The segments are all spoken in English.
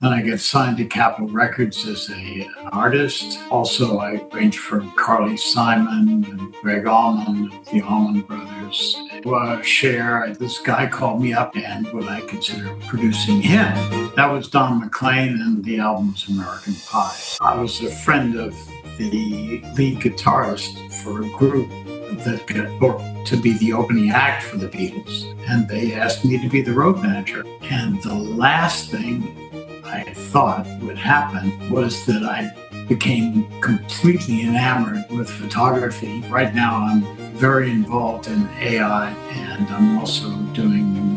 Then I get signed to Capitol Records as an artist. Also, I arranged for Carly Simon and Gregg Allman, the Allman Brothers. This guy called me up and what I consider producing him. That was Don McLean, and the album was American Pie. I was a friend of the lead guitarist for a group that got booked to be the opening act for the Beatles. And they asked me to be the road manager. And the last thing I thought would happen was that I became completely enamored with photography. Right now, I'm very involved in AI, and I'm also doing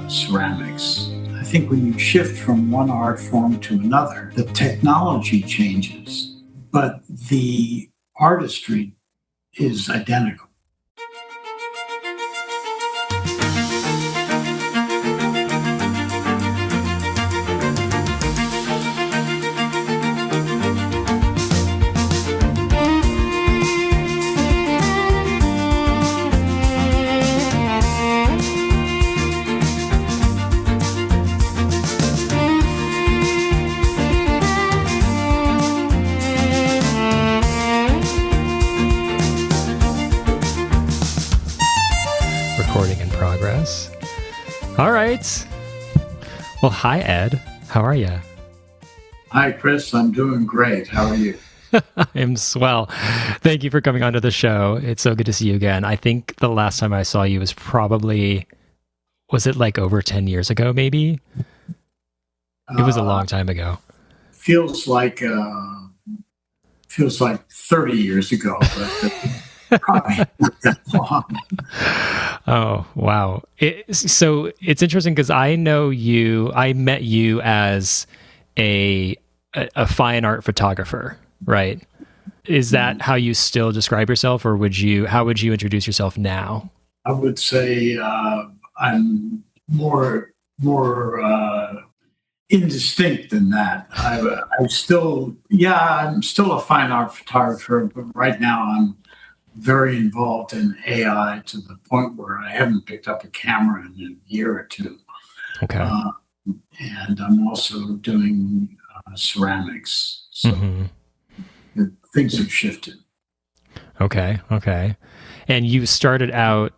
ceramics. I think when you shift from one art form to another, the technology changes, but the artistry is identical. Recording in progress. All right. Well, hi, Ed. How are you? Hi, Chris. I'm doing great. How are you? I'm swell. Thank you for coming onto the show. It's so good to see you again. I think the last time I saw you was it like over 10 years ago, maybe? It was a long time ago. Feels like 30 years ago, but probably not that long. Oh, wow. So it's interesting because I met you as a fine art photographer, right? Is that how you still describe yourself, or how would you introduce yourself now? I would say I'm more indistinct than that. I'm still a fine art photographer, but right now I'm very involved in AI to the point where I haven't picked up a camera in a year or two. Okay. And I'm also doing ceramics. So things have shifted. Okay. And you started out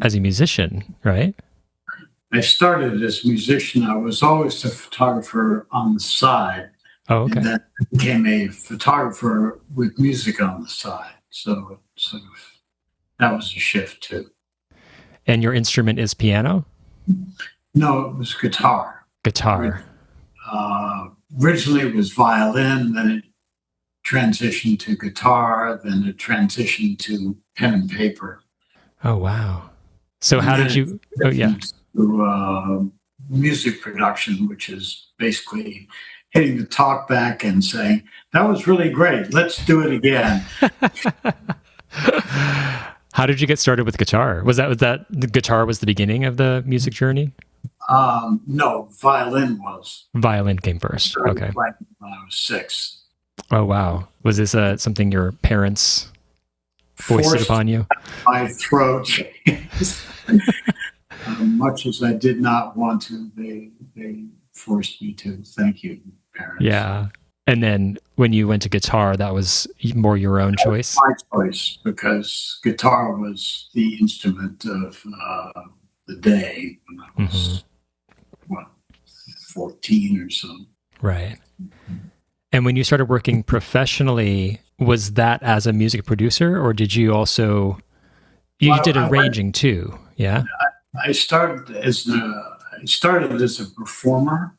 as a musician, right? I started as a musician. I was always a photographer on the side. Oh, okay. And then I became a photographer with music on the side. So that was a shift too. And your instrument is piano? No, it was guitar. Guitar. Originally it was violin, then it transitioned to guitar, then it transitioned to pen and paper. Oh, wow. So how did you... Oh, yeah. To music production, which is basically hitting the talk back and saying, that was really great. Let's do it again. How did you get started with guitar? Was that the guitar was the beginning of the music journey? No, violin was. Violin came first. Okay. When I was 6. Oh, wow. Was this something your parents foisted upon you? My throat. Much as I did not want to, they forced me to. Thank you, parents. Yeah. And then when you went to guitar, that was more your own choice? My choice, because guitar was the instrument of the day when I was, 14 or so. Right. And when you started working professionally, was that as a music producer, or did you also... You did arranging too, yeah? I started as a performer,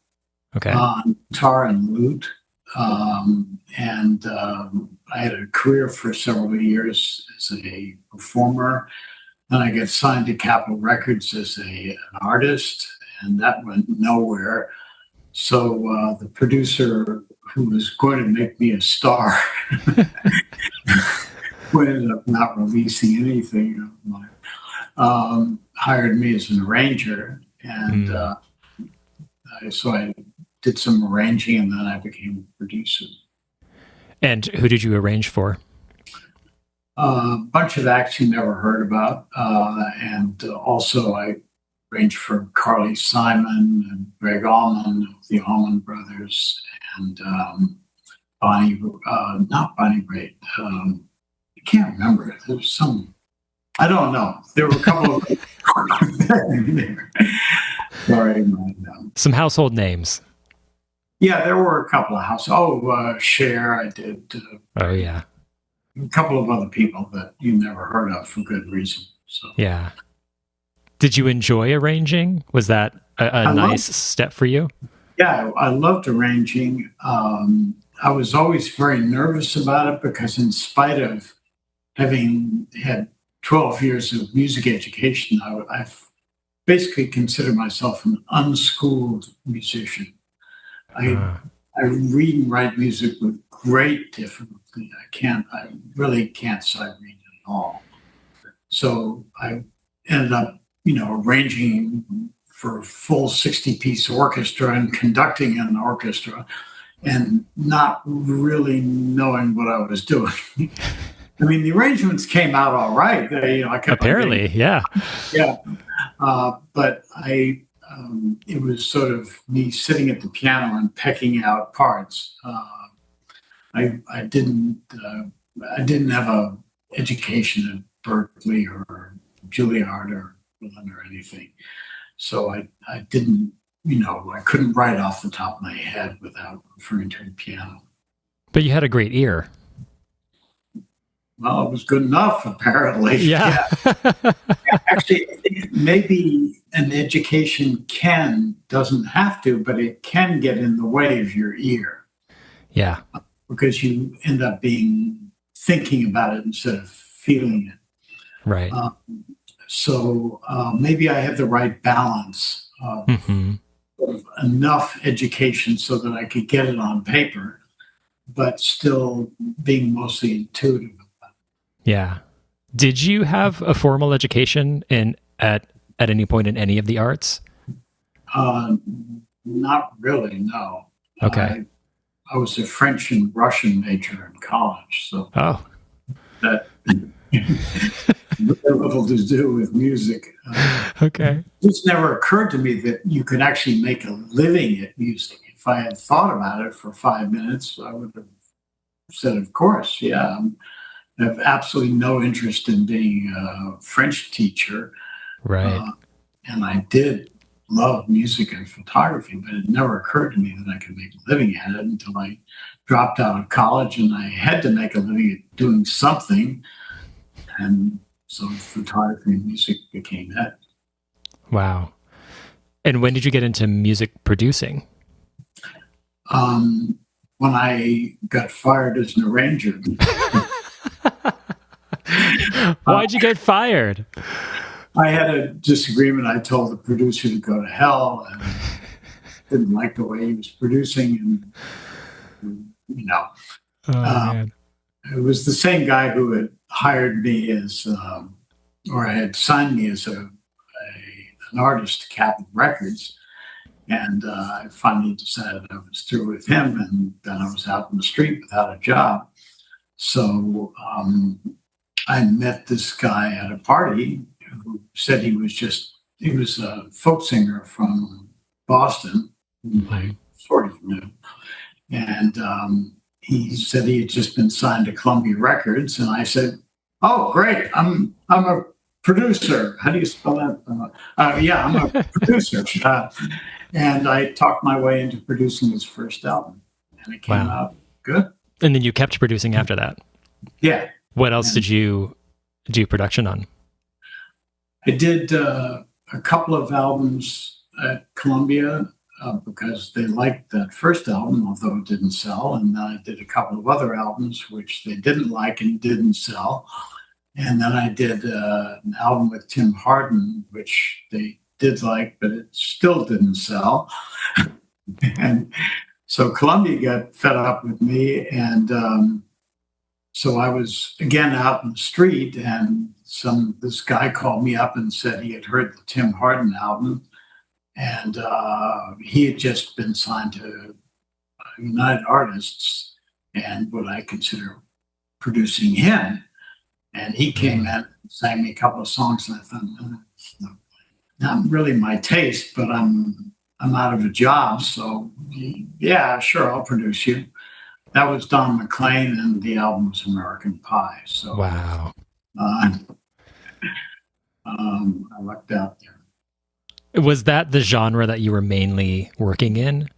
okay, on guitar and lute, and I had a career for several years as a performer. Then I got signed to Capitol Records as an artist, and that went nowhere. So the producer who was going to make me a star who ended up not releasing anything of mine, hired me as an arranger, and so I did some arranging, and then I became a producer. And who did you arrange for? A bunch of acts you never heard about, and also I ranged from Carly Simon and Gregg Allman of the Allman Brothers, and not Bonnie Raitt. I can't remember. There was some, I don't know. There were a couple of sorry, some household names. Yeah, there were a couple of Cher, I did. Oh yeah, a couple of other people that you never heard of for good reason. So yeah. Did you enjoy arranging? Was that a nice step for you? Yeah, I loved arranging. I was always very nervous about it because, in spite of having had 12 years of music education, I've basically considered myself an unschooled musician. I read and write music with great difficulty. I really can't sight read at all. So I ended up, arranging for a full 60-piece orchestra and conducting an orchestra and not really knowing what I was doing. I mean, the arrangements came out all right. I kept apparently, yeah. Yeah. But it was sort of me sitting at the piano and pecking out parts. I didn't have a education at Berkeley or Juilliard or Berlin or anything, so I didn't, I couldn't write off the top of my head without referring to a piano. But you had a great ear. Well, it was good enough, apparently. Yeah. Actually, I think maybe an education doesn't have to, but it can get in the way of your ear. Yeah. Because you end up thinking about it instead of feeling it. Right. So maybe I had the right balance of enough education so that I could get it on paper, but still being mostly intuitive. Yeah. Did you have a formal education at any point in any of the arts? Not really, no. Okay. I was a French and Russian major in college, so that very little to do with music. Okay. It just never occurred to me that you could actually make a living at music. If I had thought about it for 5 minutes, I would have said, of course, yeah. I have absolutely no interest in being a French teacher. Right. And I did love music and photography, but it never occurred to me that I could make a living at it until I dropped out of college and I had to make a living at doing something. And so photography and music became it. Wow. And when did you get into music producing? When I got fired as an arranger. Why'd you get fired? I had a disagreement. I told the producer to go to hell and didn't like the way he was producing. And, man. It was the same guy who had hired me or had signed me as an artist to Capitol Records. And I finally decided I was through with him, and then I was out in the street without a job. So I met this guy at a party who said he was a folk singer from Boston, whom I sort of knew. And he said he had just been signed to Columbia Records. And I said, oh, great, I'm a producer. How do you spell that? Yeah, I'm a producer. And I talked my way into producing his first album. And it came out good. And then you kept producing after that? Yeah. What else did you do production on? I did a couple of albums at Columbia because they liked that first album, although it didn't sell. And then I did a couple of other albums which they didn't like and didn't sell. And then I did an album with Tim Hardin, which they did like, but it still didn't sell. And so Columbia got fed up with me. And so I was again out in the street, and this guy called me up and said he had heard the Tim Hardin album, and he had just been signed to United Artists and would I consider producing him. And he came in and sang me a couple of songs, and I thought, no. not really my taste, but I'm out of a job, so yeah, sure, I'll produce you. That was Don McLean, and the album was American Pie. So Wow. uh, I lucked out there. Was that the genre that you were mainly working in?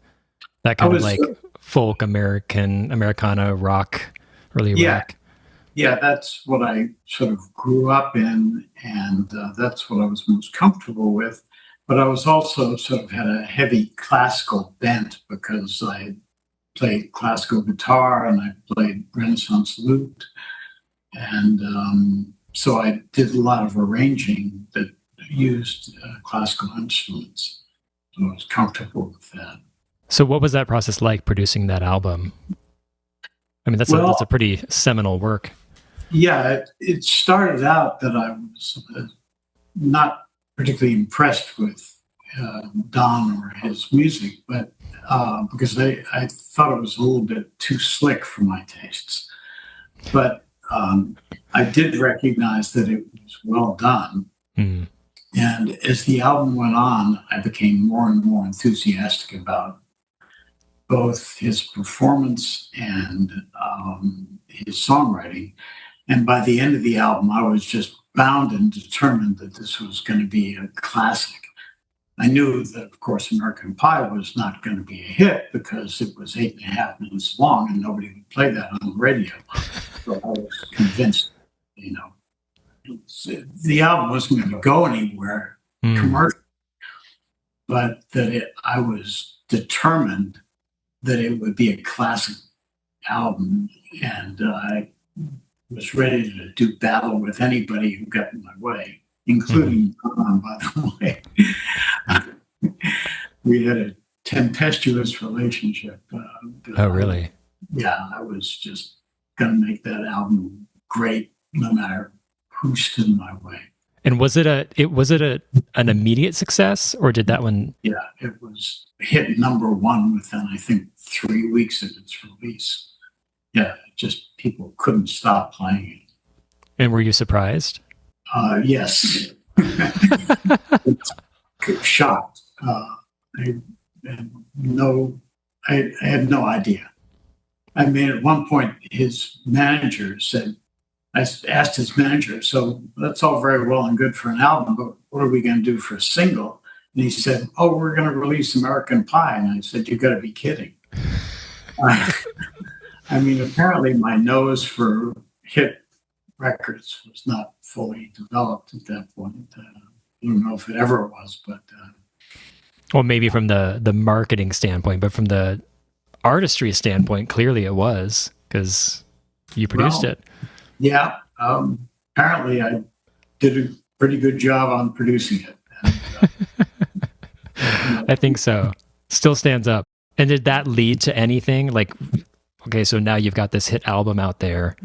That kind of like folk Americana rock, early rock? Yeah, that's what I sort of grew up in, and that's what I was most comfortable with. But I was also sort of had a heavy classical bent because I played classical guitar and I played Renaissance lute. And so I did a lot of arranging that used classical instruments. So I was comfortable with that. So what was that process like producing that album? I mean, that's a pretty seminal work. Yeah, it started out that I was not particularly impressed with Don or his music, but because I thought it was a little bit too slick for my tastes. But I did recognize that it was well done. Mm. And as the album went on, I became more and more enthusiastic about both his performance and his songwriting. And by the end of the album, I was just bound and determined that this was going to be a classic. I knew that, of course, American Pie was not going to be a hit because it was 8.5 minutes long and nobody would play that on the radio. So I was convinced, the album wasn't going to go anywhere commercial, but that I was determined that it would be a classic album, and I was ready to do battle with anybody who got in my way, including Don, by the way. We had a tempestuous relationship. Oh, really? Yeah, I was just going to make that album great, no matter who stood in my way. And was it an immediate success, or did that one? Yeah, it was hit #1 within, I think, 3 weeks of its release. Yeah, just people couldn't stop playing it. And were you surprised? Yes. Shocked. I had no idea. I mean, at one point, his manager said, I asked his manager, so that's all very well and good for an album, but what are we going to do for a single? And he said, oh, we're going to release American Pie. And I said, you got to be kidding. I mean, apparently my nose for hit records was not fully developed at that point. I don't know if it ever was, but... well, maybe from the marketing standpoint, but from the artistry standpoint, clearly it was, because you produced it. Yeah. Apparently I did a pretty good job on producing it. And, I think so. Still stands up. And did that lead to anything? Like, okay, so now you've got this hit album out there.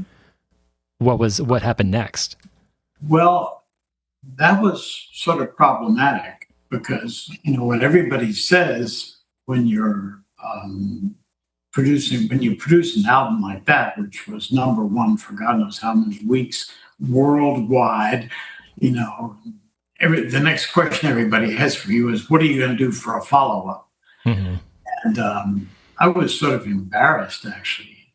What happened next? Well, that was sort of problematic because, what everybody says when you're when you produce an album like that, which was #1 for God knows how many weeks worldwide, the next question everybody has for you is, what are you going to do for a follow-up? Mm-hmm. And I was sort of embarrassed, actually.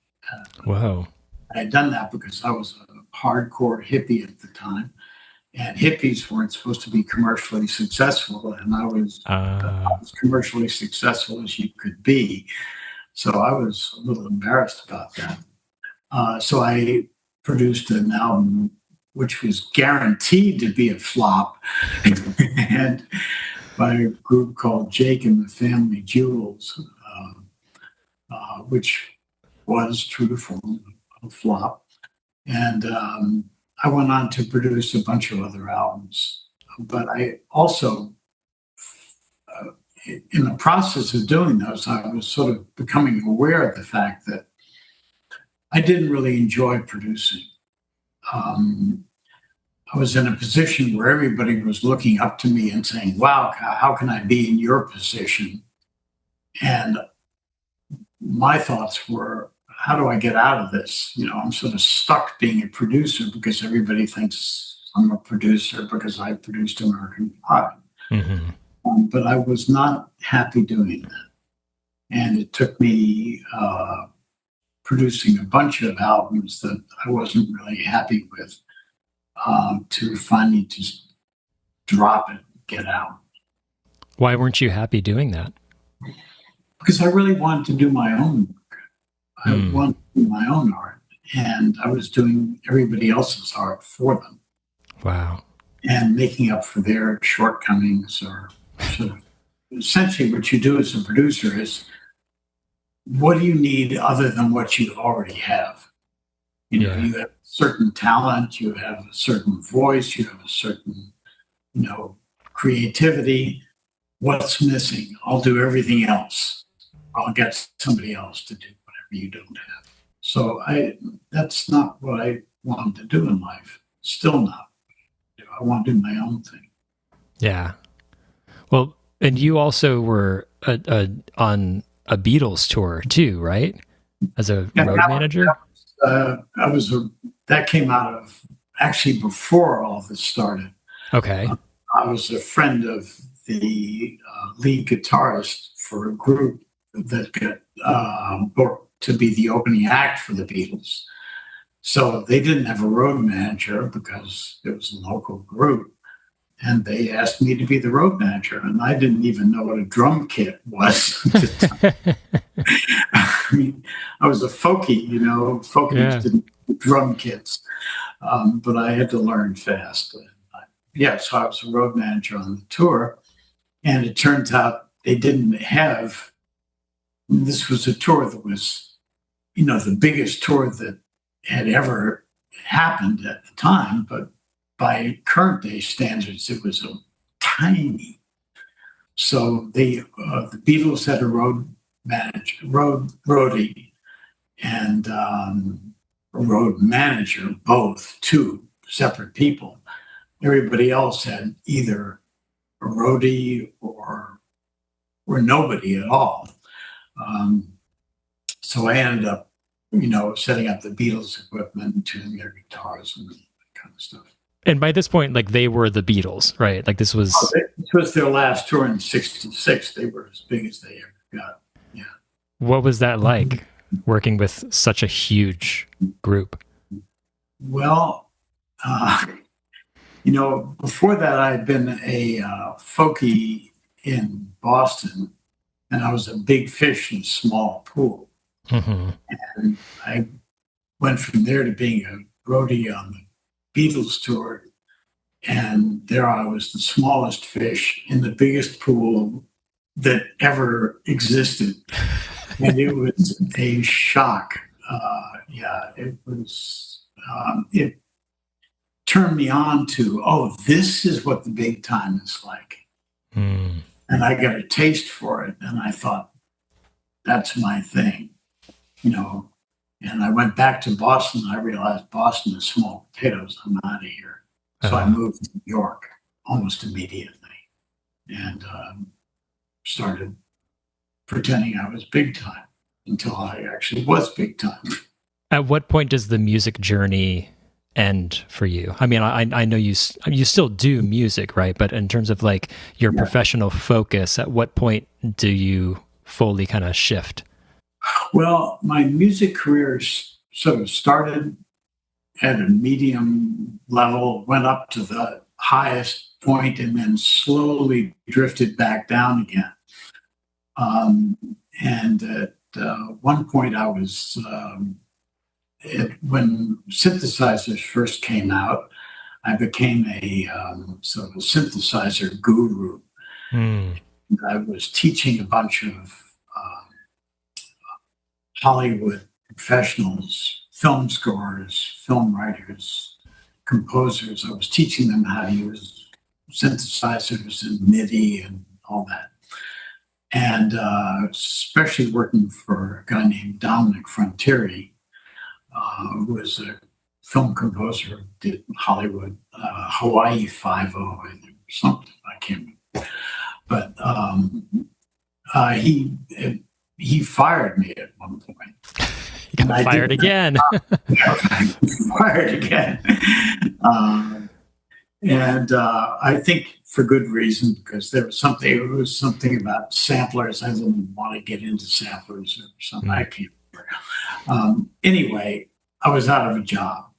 Wow. I had done that because I was a hardcore hippie at the time, and hippies weren't supposed to be commercially successful, and I was as commercially successful as you could be. So I was a little embarrassed about that. So I produced an album which was guaranteed to be a flop, and by a group called Jake and the Family Jewels, which was true to form, a flop. And I went on to produce a bunch of other albums. But I also, in the process of doing those, I was sort of becoming aware of the fact that I didn't really enjoy producing. I was in a position where everybody was looking up to me and saying, wow, how can I be in your position? And my thoughts were, how do I get out of this? I'm sort of stuck being a producer because everybody thinks I'm a producer because I produced American Pie. Mm-hmm. But I was not happy doing that. And it took me producing a bunch of albums that I wasn't really happy with to finally just drop it, get out. Why weren't you happy doing that? Because I really wanted to do my own work. I wanted to do my own art. And I was doing everybody else's art for them. Wow. And making up for their shortcomings, or sort of essentially what you do as a producer is, what do you need other than what you already have? You know, you have certain talent, you have a certain voice, you have a certain, creativity. What's missing? I'll do everything else. I'll get somebody else to do whatever you don't have. So that's not what I wanted to do in life. Still not. I want to do my own thing. Yeah. Well, and you also were on a Beatles tour too, right? As a road manager? That came out of actually before all this started. Okay. I was a friend of the lead guitarist for a group that got booked to be the opening act for the Beatles. So they didn't have a road manager because it was a local group. And they asked me to be the road manager. And I didn't even know what a drum kit was. I mean, I was a folkie, folkies didn't do drum kits. But I had to learn fast. So I was a road manager on the tour. And it turns out they didn't have, this was a tour that was, the biggest tour that had ever happened at the time, but by current day standards, it was tiny. So the Beatles had a roadie, and a road manager, both, two separate people. Everybody else had either a roadie or nobody at all. So I ended up, setting up the Beatles equipment and tuning their guitars and that kind of stuff. And by this point, like, they were the Beatles, right? Like, this was their last tour in '66. They were as big as they ever got. Yeah. What was that like, working with such a huge group? Well, before that, I'd been a folkie in Boston, and I was a big fish in a small pool. Mm-hmm. And I went from there to being a roadie on the Beatles tour, and there I was, the smallest fish in the biggest pool that ever existed, and it was a shock. It was. It turned me on to, this is what the big time is like, and I got a taste for it, and I thought, that's my thing, And I went back to Boston. I realized Boston is small potatoes. I'm out of here. So I moved to New York almost immediately and started pretending I was big time until I actually was big time. At what point does the music journey end for you? I mean, I know you still do music, right? But in terms of like your professional focus, at what point do you fully kind of shift? Well, my music career sort of started at a medium level, went up to the highest point, and then slowly drifted back down again. And at one point, I was, when synthesizers first came out, I became a sort of a synthesizer guru. I was teaching a bunch of Hollywood professionals, film scorers, film writers, composers. I was teaching them how to use synthesizers and MIDI and all that. And especially working for a guy named Don McLean, who was a film composer, did Hollywood, Hawaii Five-0, something, I can't remember. But he fired me at one point. You got fired again. Fired again. And I think for good reason, because it was something about samplers. I didn't want to get into samplers or something. I can't remember. Anyway, I was out of a job.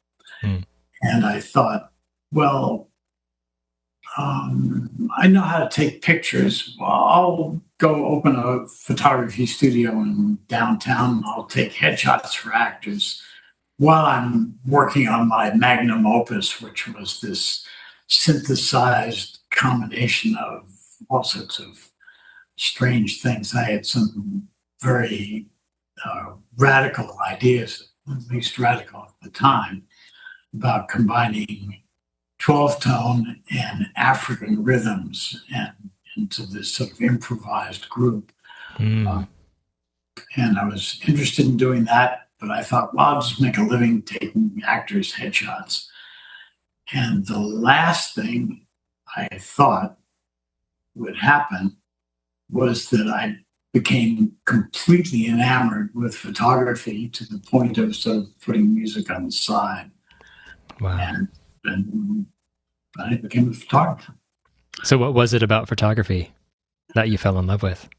And I thought, well, I know how to take pictures. Well, I'll go open a photography studio in downtown. And I'll take headshots for actors while I'm working on my magnum opus, which was this synthesized combination of all sorts of strange things. I had some very radical ideas, at least radical at the time, about combining 12-tone and African rhythms and into this sort of improvised group. And I was interested in doing that, but I thought, well, I'll just make a living taking actors' headshots. And the last thing I thought would happen was that I became completely enamored with photography to the point of sort of putting music on the side. Wow. And I became a photographer. So what was it about photography that you fell in love with?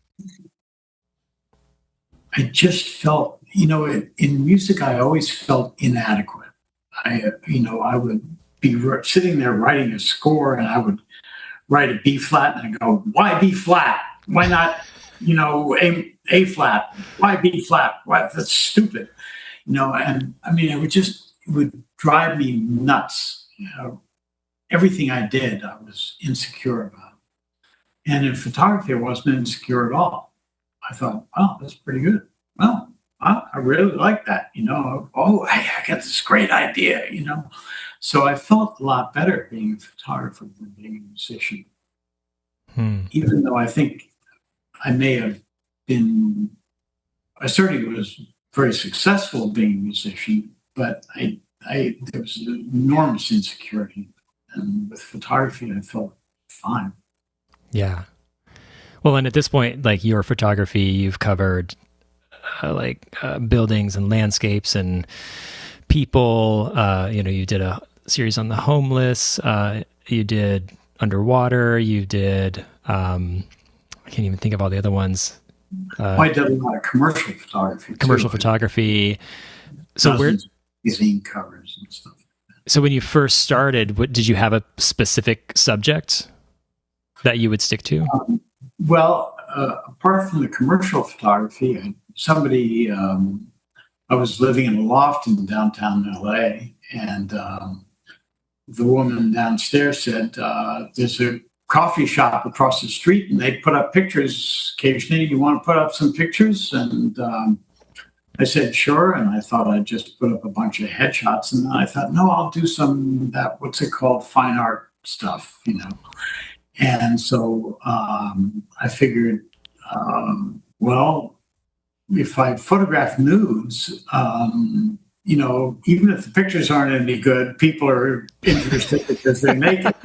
I just felt, in music, I always felt inadequate. I would be sitting there writing a score, and I would write a B flat, and I go, why B flat? Why not, A flat? Why B flat? Why? That's stupid. And I mean, it would drive me nuts. Everything I did, I was insecure about. And in photography, I wasn't insecure at all. I thought, oh, that's pretty good. Well, I really like that, Oh, hey, I got this great idea, So I felt a lot better being a photographer than being a musician. Even though I think I may have been, I certainly was very successful being a musician, but there was an enormous insecurity. And with photography, I felt fine. Yeah. Well, and at this point, like your photography, you've covered buildings and landscapes and people. You did a series on the homeless. You did underwater. You did. I can't even think of all the other ones. I did a lot of commercial photography. Photography. So magazine covers and stuff. So when you first started, did you have a specific subject that you would stick to? Apart from the commercial photography, I was living in a loft in downtown LA, and the woman downstairs said, there's a coffee shop across the street, and they put up pictures occasionally. You want to put up some pictures? And I said, sure. And I thought I'd just put up a bunch of headshots. And then I thought, no, I'll do some what's it called, fine art stuff, And so I figured, if I photograph nudes, even if the pictures aren't any good, people are interested because they make it.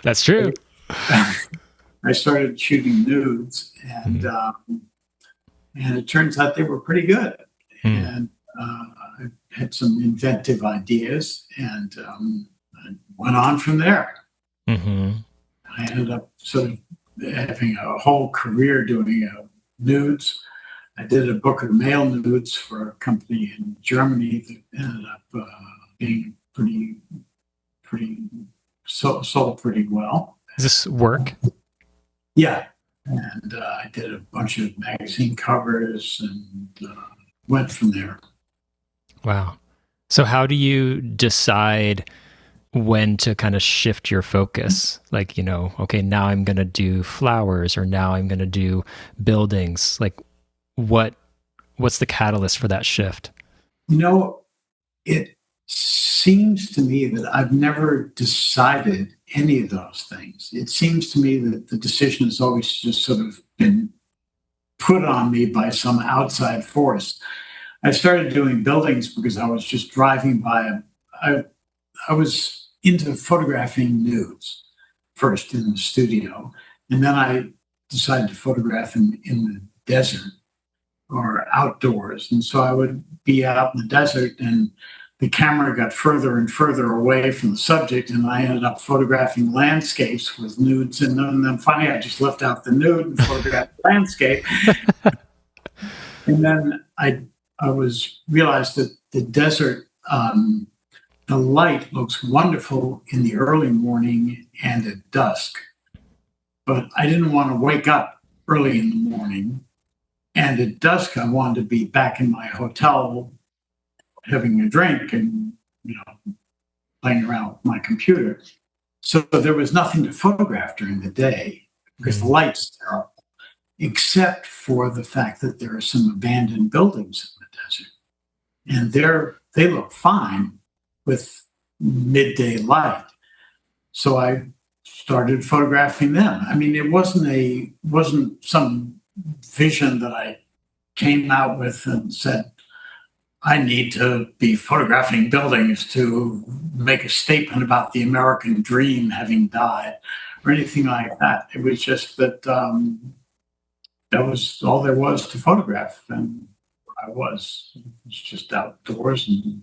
That's true. I started shooting nudes, and it turns out they were pretty good. And I had some inventive ideas, and I went on from there. I ended up sort of having a whole career doing nudes. I did a book of male nudes for a company in Germany that ended up being sold pretty well. Is this work? Yeah. And I did a bunch of magazine covers and went from there. Wow. So how do you decide when to kind of shift your focus? Like, okay, now I'm going to do flowers, or now I'm going to do buildings. Like, what's the catalyst for that shift? It seems to me that I've never decided any of those things. It seems to me that the decision has always just sort of been put on me by some outside force. I started doing buildings because I was just driving by. I was into photographing nudes first in the studio, and then I decided to photograph in the desert or outdoors. And so I would be out in the desert, and the camera got further and further away from the subject, and I ended up photographing landscapes with nudes in them. And then finally, I just left out the nude and photographed the landscape. And then I realized that the desert, the light looks wonderful in the early morning and at dusk, but I didn't want to wake up early in the morning. And at dusk, I wanted to be back in my hotel having a drink and, playing around with my computer. So there was nothing to photograph during the day because the light's terrible, except for the fact that there are some abandoned buildings in the desert. And they look fine with midday light. So I started photographing them. I mean, it wasn't some vision that I came out with and said, I need to be photographing buildings to make a statement about the American dream having died or anything like that. It was just that that was all there was to photograph. And I was just outdoors, and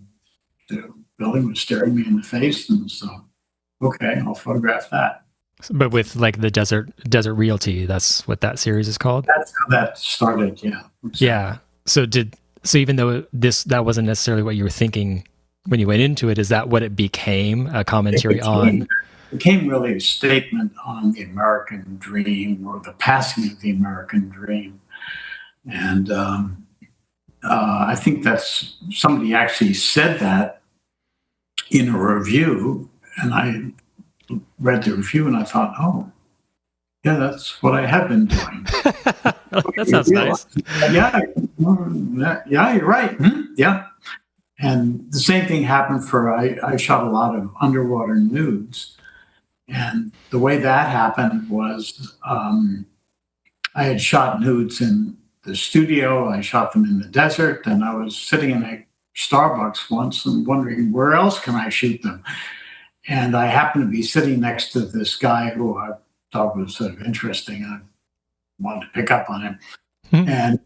the building was staring me in the face. And so, okay, I'll photograph that. But with like the Desert Realty, that's what that series is called? That's how that started, yeah. Yeah. So even though that wasn't necessarily what you were thinking when you went into it, is that what it became, a commentary on? It became really a statement on the American dream, or the passing of the American dream. And I think that's, somebody actually said that in a review, and I read the review and I thought, oh, yeah, that's what I have been doing. That sounds nice. Yeah, you're right. Yeah. And the same thing happened I shot a lot of underwater nudes. And the way that happened was I had shot nudes in the studio. I shot them in the desert. And I was sitting in a Starbucks once and wondering, where else can I shoot them? And I happened to be sitting next to this guy who I thought was sort of interesting. I wanted to pick up on him.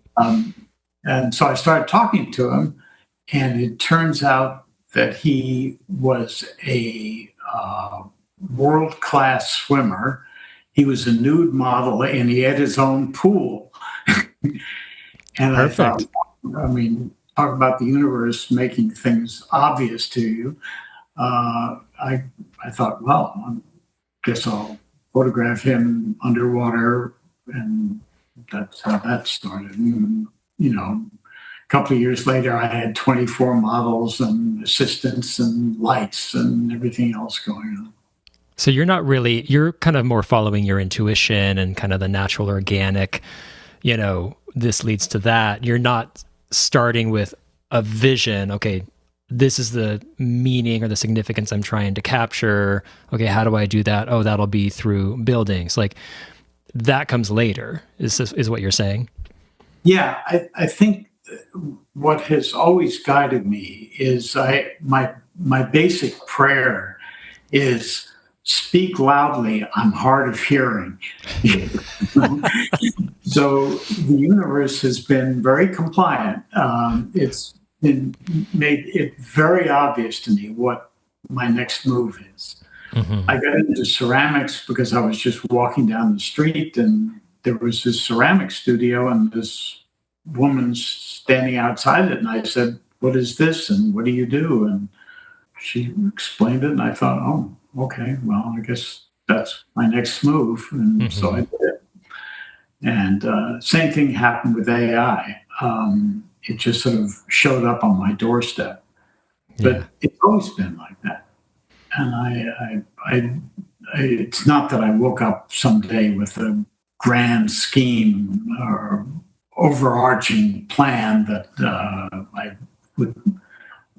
And so I started talking to him, and it turns out that he was a world-class swimmer. He was a nude model, and he had his own pool. And Perfect. I thought, talk about the universe making things obvious to you. I thought, well, I guess I'll photograph him underwater, and that's how that started. And, a couple of years later, I had 24 models and assistants and lights and everything else going on. So you're kind of more following your intuition and kind of the natural organic, this leads to that. You're not starting with a vision. Okay, this is the meaning or the significance I'm trying to capture. Okay, how do I do that? Oh, that'll be through buildings. Like that comes later, is what you're saying? Yeah, I think what has always guided me is my basic prayer is speak loudly, I'm hard of hearing. So the universe has been very compliant. It's made it very obvious to me what my next move is. Mm-hmm. I got into ceramics because I was just walking down the street, and there was this ceramic studio, and this woman standing outside it, and I said, "What is this, and what do you do?" And she explained it, and I thought, "Oh, okay, well, I guess that's my next move." And so I did it. And same thing happened with AI. It just sort of showed up on my doorstep. But it's always been like that. And it's not that I woke up someday with a grand scheme or overarching plan that I would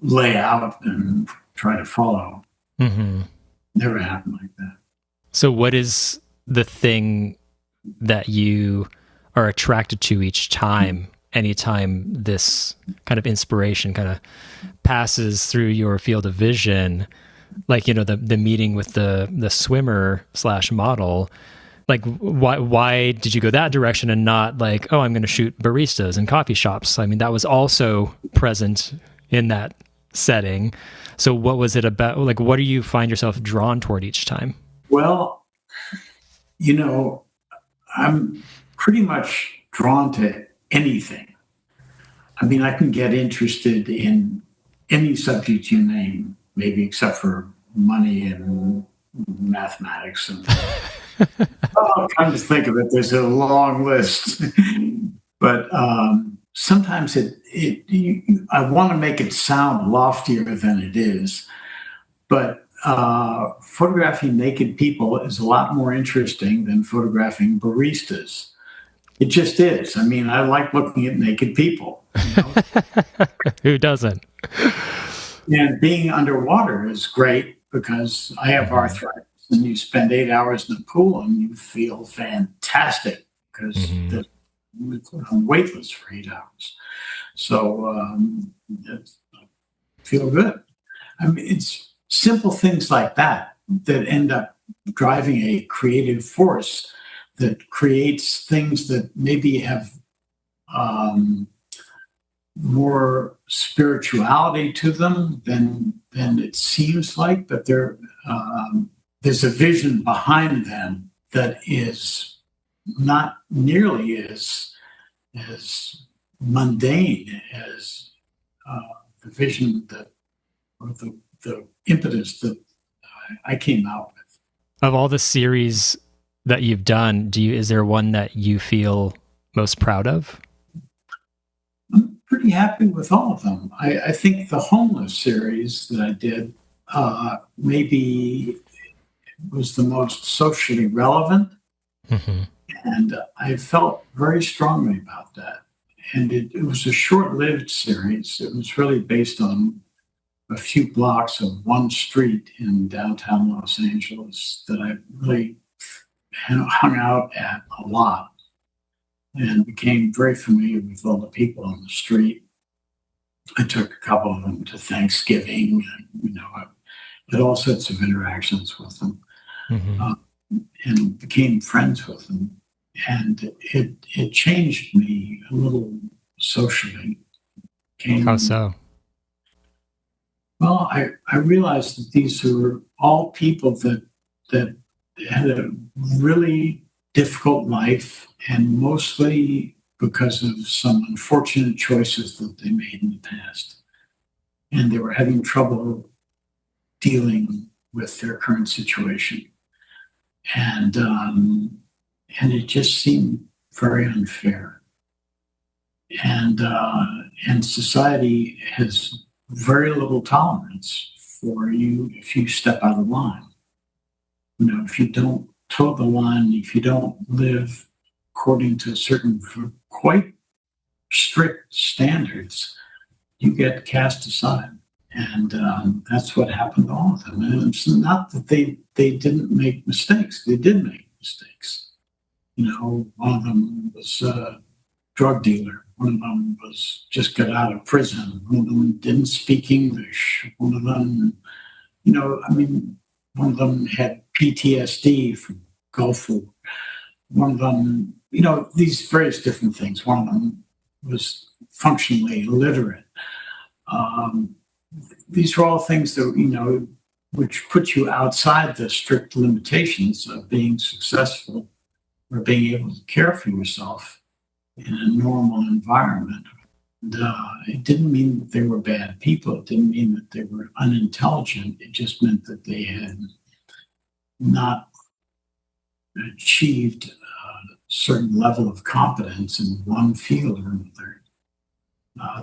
lay out and try to follow. Mm-hmm. Never happened like that. So what is the thing that you are attracted to each time, anytime this kind of inspiration kind of passes through your field of vision? Like, the meeting with the swimmer / model, like why did you go that direction and not like, oh, I'm going to shoot baristas in coffee shops? I mean, that was also present in that setting. So what was it about? Like, what do you find yourself drawn toward each time? Well, I'm pretty much drawn to anything. I mean, I can get interested in any subject you name, maybe except for money and mathematics. And come to think of it, there's a long list. But sometimes I want to make it sound loftier than it is. But photographing naked people is a lot more interesting than photographing baristas. It just is. I mean, I like looking at naked people. Who doesn't? And being underwater is great because I have arthritis, and you spend 8 hours in the pool and you feel fantastic because I'm weightless for 8 hours. So I feel good. I mean, it's simple things like that end up driving a creative force that creates things that maybe have more spirituality to them than it seems like, but there's a vision behind them that is not nearly as mundane as the vision that, or the impetus that I came out with. Of all the series that you've done, is there one that you feel most proud of? I'm pretty happy with all of them. I think the homeless series that I did maybe was the most socially relevant, and I felt very strongly about that. And it was a short-lived series. It was really based on a few blocks of one street in downtown Los Angeles that I really hung out at a lot and became very familiar with all the people on the street. I took a couple of them to Thanksgiving, I had all sorts of interactions with them, and became friends with them. And it changed me a little socially. How so? Well, I realized that these were all people that had a really difficult life, and mostly because of some unfortunate choices that they made in the past. And they were having trouble dealing with their current situation. And it just seemed very unfair. And society has very little tolerance for you if you step out of line. If you don't toe the line, if you don't live according to certain quite strict standards, you get cast aside. And that's what happened to all of them. And it's not that they didn't make mistakes. They did make mistakes. One of them was a drug dealer. One of them was just got out of prison. One of them didn't speak English. One of them, one of them had PTSD from Gulf War. One of them, these various different things. One of them was functionally illiterate. These are all things that, which put you outside the strict limitations of being successful or being able to care for yourself in a normal environment. And, it didn't mean that they were bad people. It didn't mean that they were unintelligent. It just meant that they had not achieved a certain level of competence in one field or another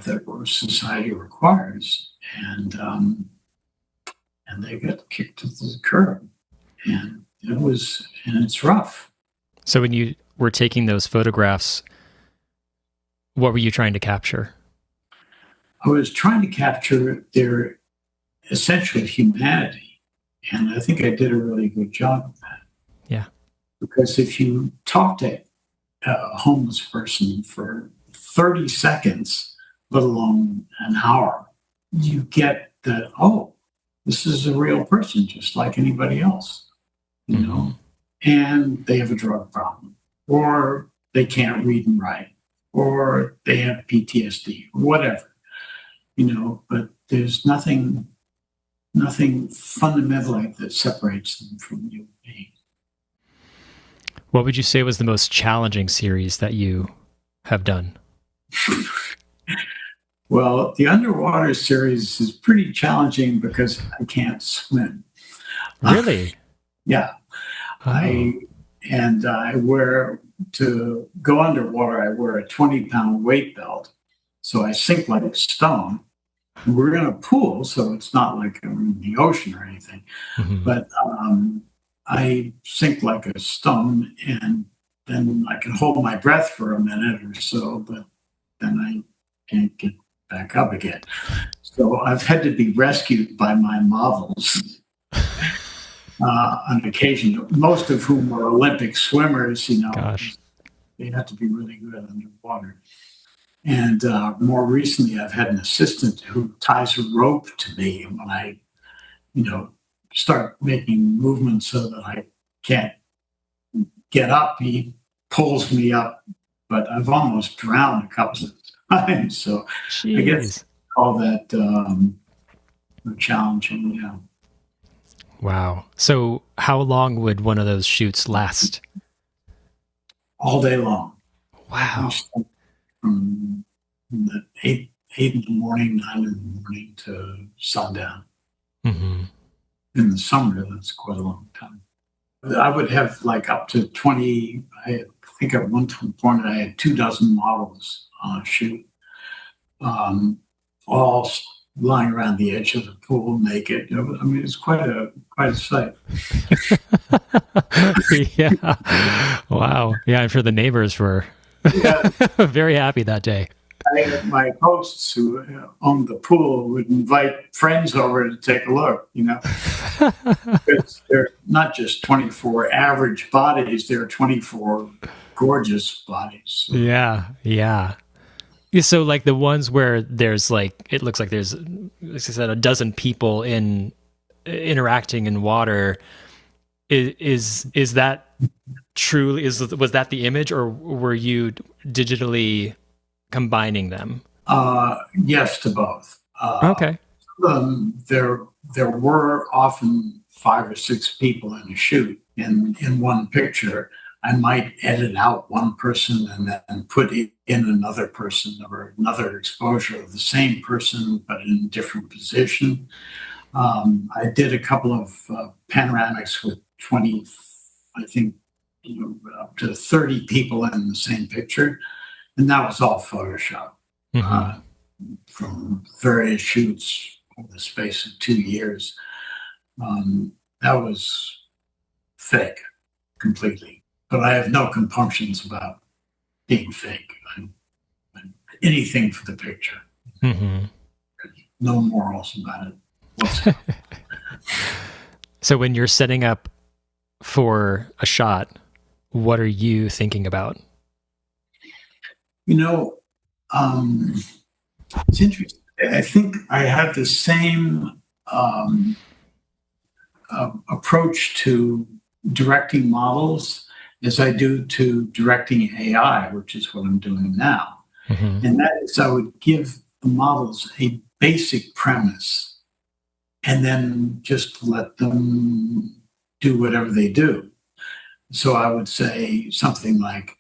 that society requires, and they got kicked to the curb, and it's rough. So when you were taking those photographs, what were you trying to capture? I was trying to capture their essential humanity, and I think I did a really good job of that. Yeah. Because if you talk to a homeless person for 30 seconds, let alone an hour, you get that, this is a real person just like anybody else, and they have a drug problem, or they can't read and write, or they have PTSD, or whatever, but there's nothing fundamentally that separates them from you being. What would you say was the most challenging series that you have done? Well, the underwater series is pretty challenging because I can't swim. Really? Yeah. Oh. I wear, to go underwater, I wear a 20-pound weight belt. So I sink like a stone. We're in a pool, so it's not like I'm in the ocean or anything. Mm-hmm. But I sink like a stone, and then I can hold my breath for a minute or so, but then I can't get back up again. So I've had to be rescued by my models on occasion, most of whom are Olympic swimmers, Gosh. They have to be really good underwater. And more recently, I've had an assistant who ties a rope to me when I, start making movements so that I can't get up. He pulls me up, but I've almost drowned a couple of times. So Jeez. I guess all that challenging. Yeah. Wow. So how long would one of those shoots last? All day long. Wow. From the 8 in the morning, 9 in the morning to sundown. Mm-hmm. In the summer, that's quite a long time. I would have like up to 20, I think at one point I had 24 models on a shoot, all lying around the edge of the pool naked. I mean, it's quite a sight. Yeah. Wow. Yeah, I'm sure the neighbors were very happy that day. My hosts who owned the pool would invite friends over to take a look, Because they're not just 24 average bodies, they're 24 gorgeous bodies. Yeah. So like the ones where there's it looks like there's, like I said, a dozen people interacting in water. Is that truly, was that the image, or were you digitally combining them? Yes, to both. Okay. There were often 5 or 6 people in a shoot in one picture. I might edit out one person and then put in another person or another exposure of the same person, but in a different position. I did a couple of panoramics with 20, I think, up to 30 people in the same picture. And that was all Photoshop from various shoots over the space of 2 years. That was fake completely. But I have no compunctions about being fake. I'm anything for the picture. Mm-hmm. No morals about it whatsoever. So when you're setting up for a shot, what are you thinking about? It's interesting. I think I have the same approach to directing models as I do to directing AI, which is what I'm doing now. Mm-hmm. And that is, I would give the models a basic premise and then just let them do whatever they do. So I would say something like,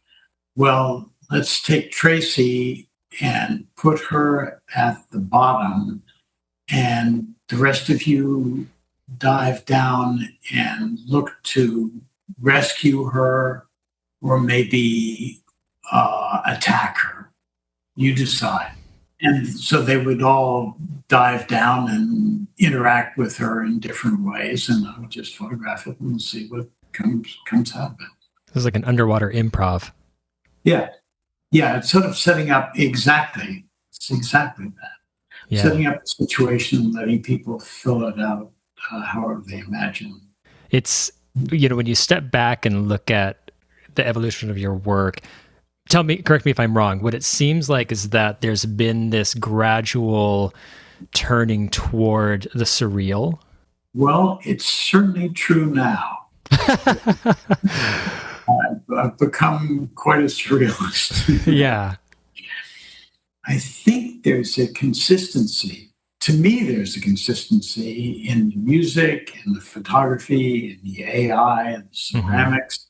well, let's take Tracy and put her at the bottom, and the rest of you dive down and look to rescue her or maybe attack her. You decide. And so they would all dive down and interact with her in different ways, and I would just photograph it and see what comes out of it. It's like an underwater improv. Yeah, it's sort of setting up exactly. It's exactly that. Yeah. Setting up a situation and letting people fill it out however they imagine. It's, when you step back and look at the evolution of your work, correct me if I'm wrong, what it seems like is that there's been this gradual turning toward the surreal. Well, it's certainly true now. I've become quite a surrealist. Yeah. I think there's a consistency to me, there's a consistency in the music, in the photography, in the AI, and the ceramics.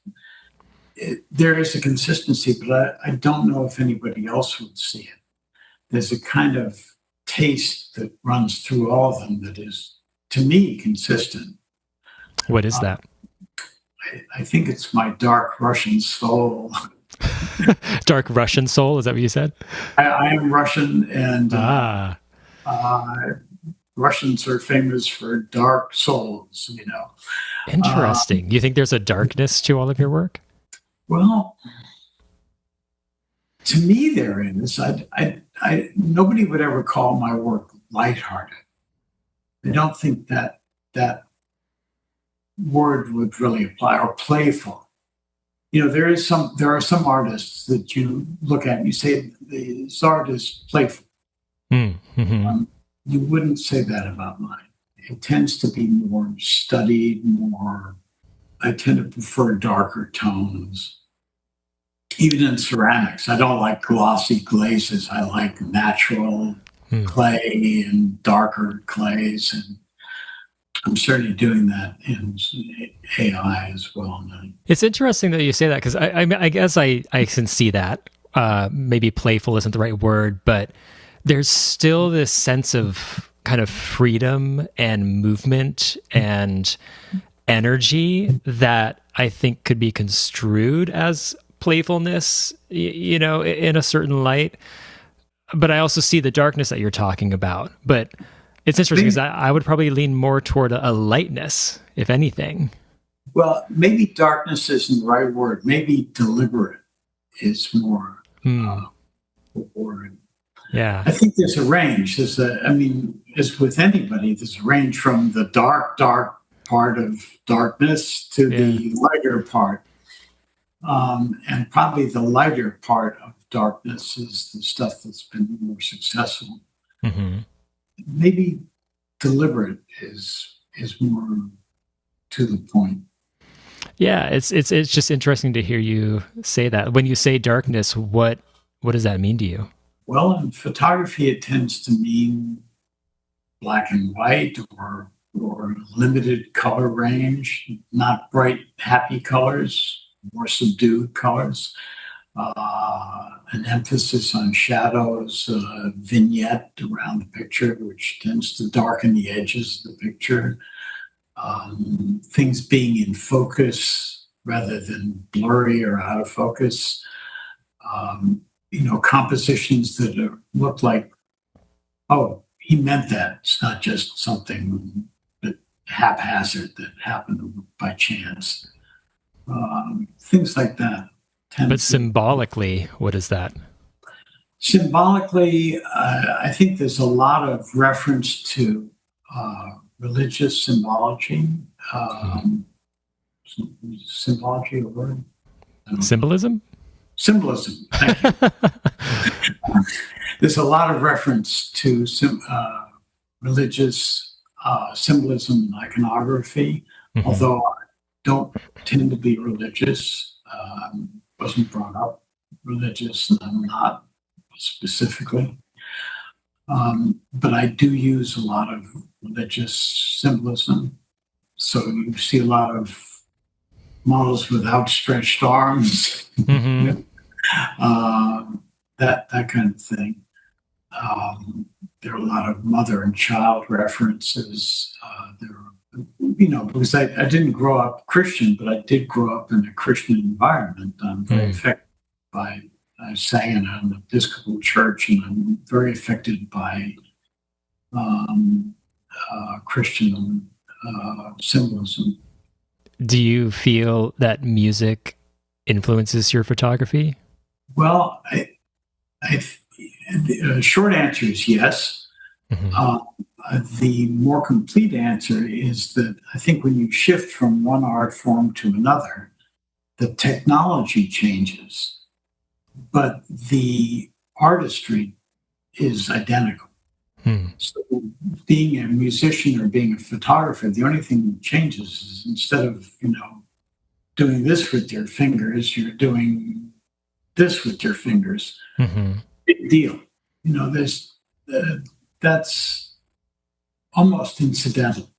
There is a consistency, but I don't know if anybody else would see it. There's a kind of taste that runs through all of them that is, to me, consistent. What is that? I think it's my dark Russian soul. Dark Russian soul? Is that what you said? I am Russian, and Russians are famous for dark souls, you know. Interesting. You think there's a darkness to all of your work? Well, to me, there is. Nobody would ever call my work lighthearted. I don't think that word would really apply, or playful. You know, there are some artists that you look at and you say, this art is playful. Mm-hmm. You wouldn't say that about mine. It tends to be more studied, I tend to prefer darker tones. Even in ceramics, I don't like glossy glazes. I like natural clay and darker clays. And I'm certainly doing that in AI as well. It's interesting that you say that, because I guess I can see that. Maybe playful isn't the right word, but there's still this sense of kind of freedom and movement and energy that I think could be construed as playfulness, you know, in a certain light. But I also see the darkness that you're talking about. But it's interesting because I would probably lean more toward a lightness, if anything. Well, maybe darkness isn't the right word. Maybe deliberate is more the word. Yeah. I think there's a range. As with anybody, there's a range from the dark part of darkness to the lighter part. And probably the lighter part of darkness is the stuff that's been more successful. Mm-hmm. Maybe deliberate is more to the point. Yeah, it's just interesting to hear you say that. When you say darkness, what does that mean to you? Well, in photography, it tends to mean black and white or limited color range, not bright, happy colors, more subdued colors, an emphasis on shadows, vignette around the picture, which tends to darken the edges of the picture, things being in focus rather than blurry or out of focus, compositions that look like, oh, he meant that. It's not just something that haphazard that happened by chance. Things like that. But symbolically, what is that? Symbolically, I think there's a lot of reference to religious symbology. Symbology, a word? Symbolism? Symbolism. Thank you. There's a lot of reference to religious symbolism and iconography, although I don't tend to be religious. Wasn't brought up religious, and I'm not specifically. But I do use a lot of religious symbolism. So you see a lot of models with outstretched arms, that kind of thing. There are a lot of mother and child references. Because I didn't grow up Christian, but I did grow up in a Christian environment. I'm very affected by, I sang in an Episcopal church, and I'm very affected by Christian symbolism. Do you feel that music influences your photography? Well, the short answer is yes. The more complete answer is that I think when you shift from one art form to another, the technology changes, but the artistry is identical. So being a musician or being a photographer, the only thing that changes is instead of, doing this with your fingers, you're doing this with your fingers. Big deal. That's almost incidental.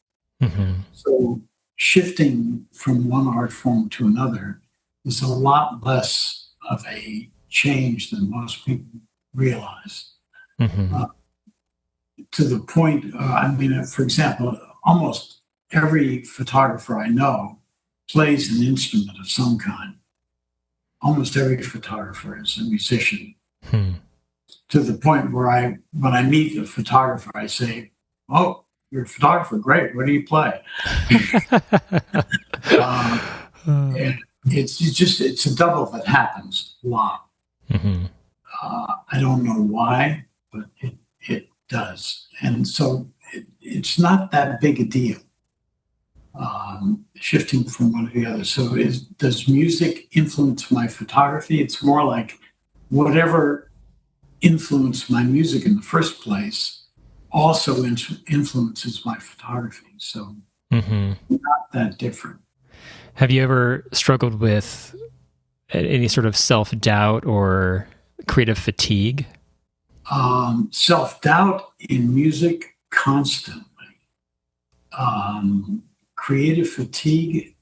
Mm-hmm. So shifting from one art form to another is a lot less of a change than most people realize. Mm-hmm. Uh, to the point, for example, almost every photographer I know plays an instrument of some kind. Almost every photographer is a musician. Hmm. To the point where when I meet a photographer, I say, "Oh, you're a photographer, great. What do you play?" And it's a double that happens a lot. Mm-hmm. I don't know why, but it does. And so it's not that big a deal, shifting from one to the other. So does music influence my photography? It's more like whatever influenced my music in the first place also influences my photography. So Mm-hmm. not that different. Have you ever struggled with any sort of self-doubt or creative fatigue? Self-doubt in music constantly. Creative fatigue,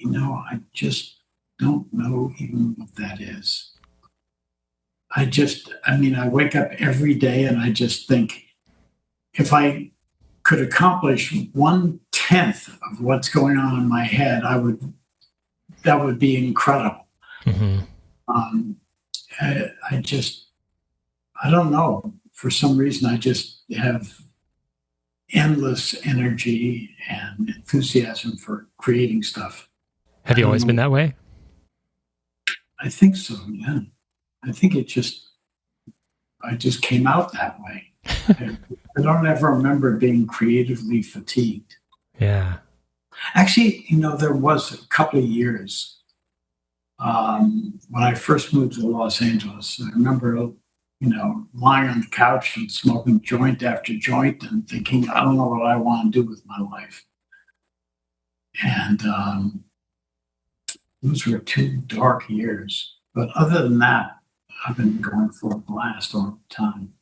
I just don't know even what that is. I wake up every day and I just think if I could accomplish 1/10 of what's going on in my head, that would be incredible. Mm-hmm. Um, I don't know. For some reason, I just have endless energy and enthusiasm for creating stuff. Have you always been that way? I think so, yeah. I think I just came out that way. I don't ever remember being creatively fatigued. Yeah. Actually, there was a couple of years when I first moved to Los Angeles. I remember, lying on the couch and smoking joint after joint and thinking, I don't know what I want to do with my life. And those were 2 dark years. But other than that, I've been going for a blast all the time.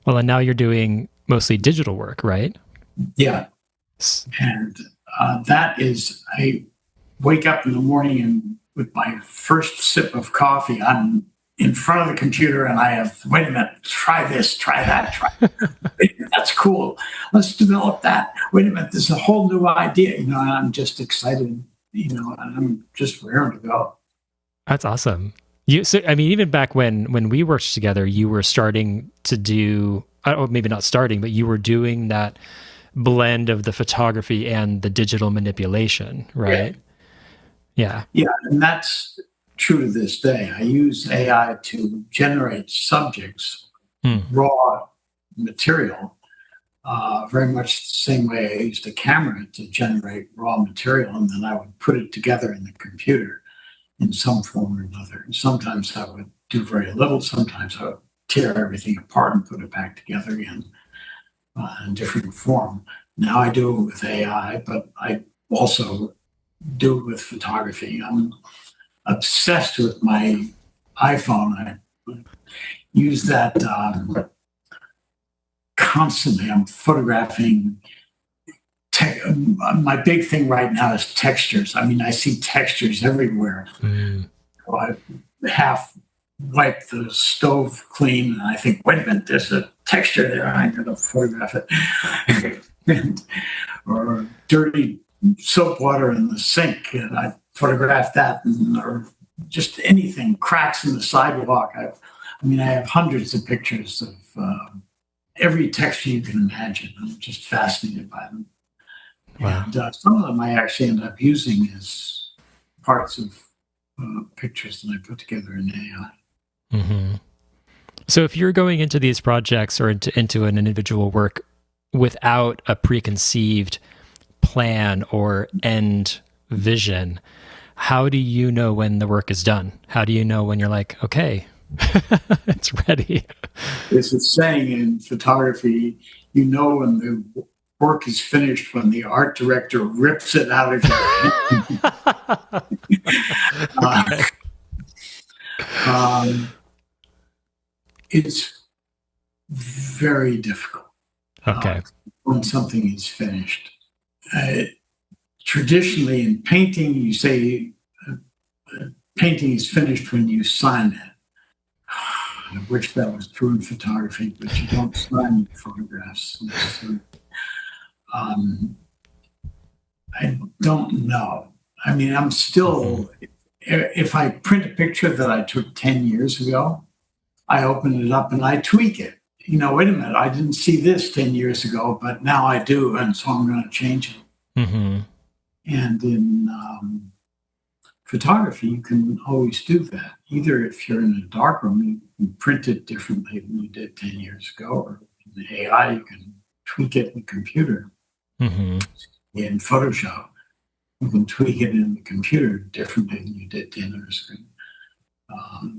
Well, and now you're doing mostly digital work, right? Yeah. And I wake up in the morning and with my first sip of coffee, I'm in front of the computer and I have, wait a minute, try this, try that, try that. That's cool. Let's develop that. Wait a minute, there's a whole new idea, and I'm just excited, and I'm just raring to go. That's awesome. Even back when we worked together, you were starting to do, maybe not starting, but you were doing that blend of the photography and the digital manipulation, right? Yeah. Yeah, and that's true to this day. I use AI to generate subjects, raw material, very much the same way I used a camera to generate raw material, and then I would put it together in the computer in some form or another. And sometimes I would do very little. Sometimes I would tear everything apart and put it back together again in different form. Now I do it with AI, but I also do it with photography. I'm obsessed with my iPhone. I use that constantly. I'm photographing. My big thing right now is textures. I see textures everywhere. So I half wipe the stove clean, and I think, wait a minute, there's a texture there. I'm going to photograph it. Or dirty soap water in the sink, and I photograph that, or just anything, cracks in the sidewalk. I have hundreds of pictures of every texture you can imagine. I'm just fascinated by them. Wow. And some of them I actually end up using as parts of pictures that I put together in AI. Mm-hmm. So if you're going into these projects or into an individual work without a preconceived plan or end vision, how do you know when the work is done? How do you know when you're like, okay, it's ready? There's a saying in photography, when the work is finished when the art director rips it out of your hand. It's very difficult. Okay. when something is finished. Traditionally, in painting, you say painting is finished when you sign it. I wish that was true in photography, but you don't sign photographs. I don't know. I mean, I'm still, if I print a picture that I took 10 years ago, I open it up and I tweak it. Wait a minute, I didn't see this 10 years ago, but now I do, and so I'm going to change it. Mm-hmm. And in photography, you can always do that. Either if you're in a darkroom, you can print it differently than you did 10 years ago, or in the AI, you can tweak it in the computer. Mm-hmm. In Photoshop, you can tweak it in the computer differently than you did 10 years ago.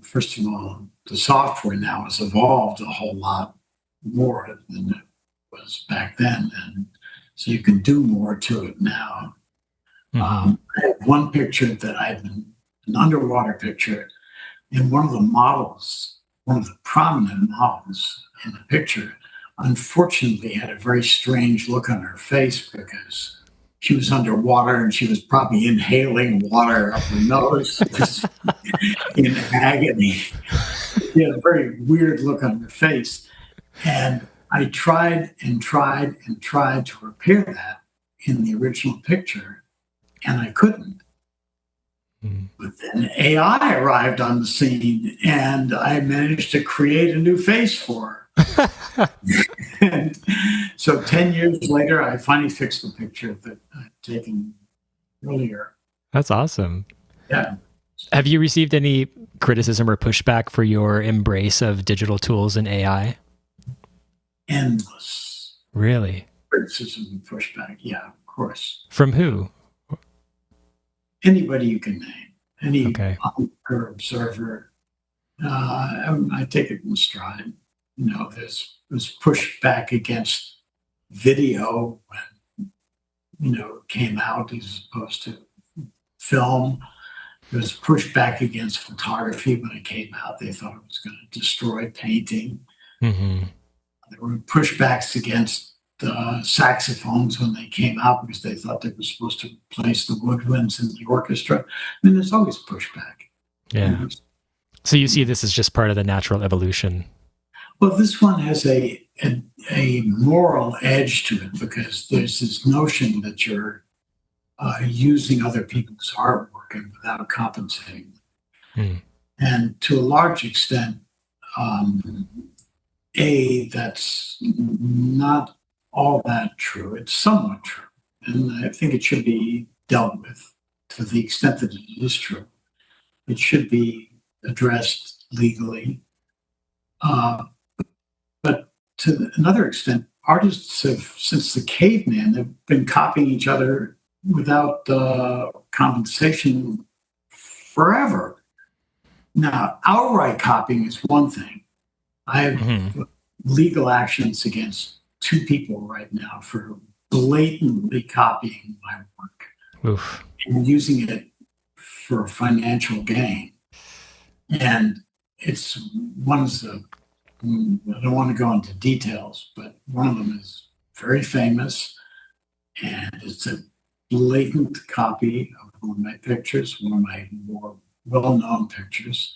First of all, the software now has evolved a whole lot more than it was back then, and so you can do more to it now. I have one picture that an underwater picture, and one of the prominent models in the picture, unfortunately had a very strange look on her face because she was underwater and she was probably inhaling water up her nose just in agony. She had a very weird look on her face. And I tried to repair that in the original picture, and I couldn't. But then AI arrived on the scene, and I managed to create a new face for her. And so 10 years later, I finally fixed the picture that I'd taken earlier. That's awesome. Yeah. Have you received any criticism or pushback for your embrace of digital tools and AI? Endless. Really? Criticism and pushback. Yeah, of course. From who? Anybody you can name. Any Okay. onlooker, observer. I take it in stride. There's pushback against video when, it came out as opposed to film. There was pushback against photography when it came out. They thought it was going to destroy painting. Mm-hmm. There were pushbacks against saxophones when they came out because they thought they were supposed to replace the woodwinds in the orchestra. I mean, there's always pushback. Yeah. So you see this as just part of the natural evolution. Well, this one has a moral edge to it because there's this notion that you're using other people's artwork and without compensating them. And to a large extent, that's not all that true. It's somewhat true. And I think it should be dealt with to the extent that it is true. It should be addressed legally. But to another extent, artists have, since the caveman, have been copying each other without compensation forever. Now, outright copying is one thing. I have legal actions against 2 people right now for blatantly copying my work. Oof. And using it for financial gain. And it's one of the, I don't want to go into details, but one of them is very famous, and it's a blatant copy of one of my pictures, one of my more well-known pictures.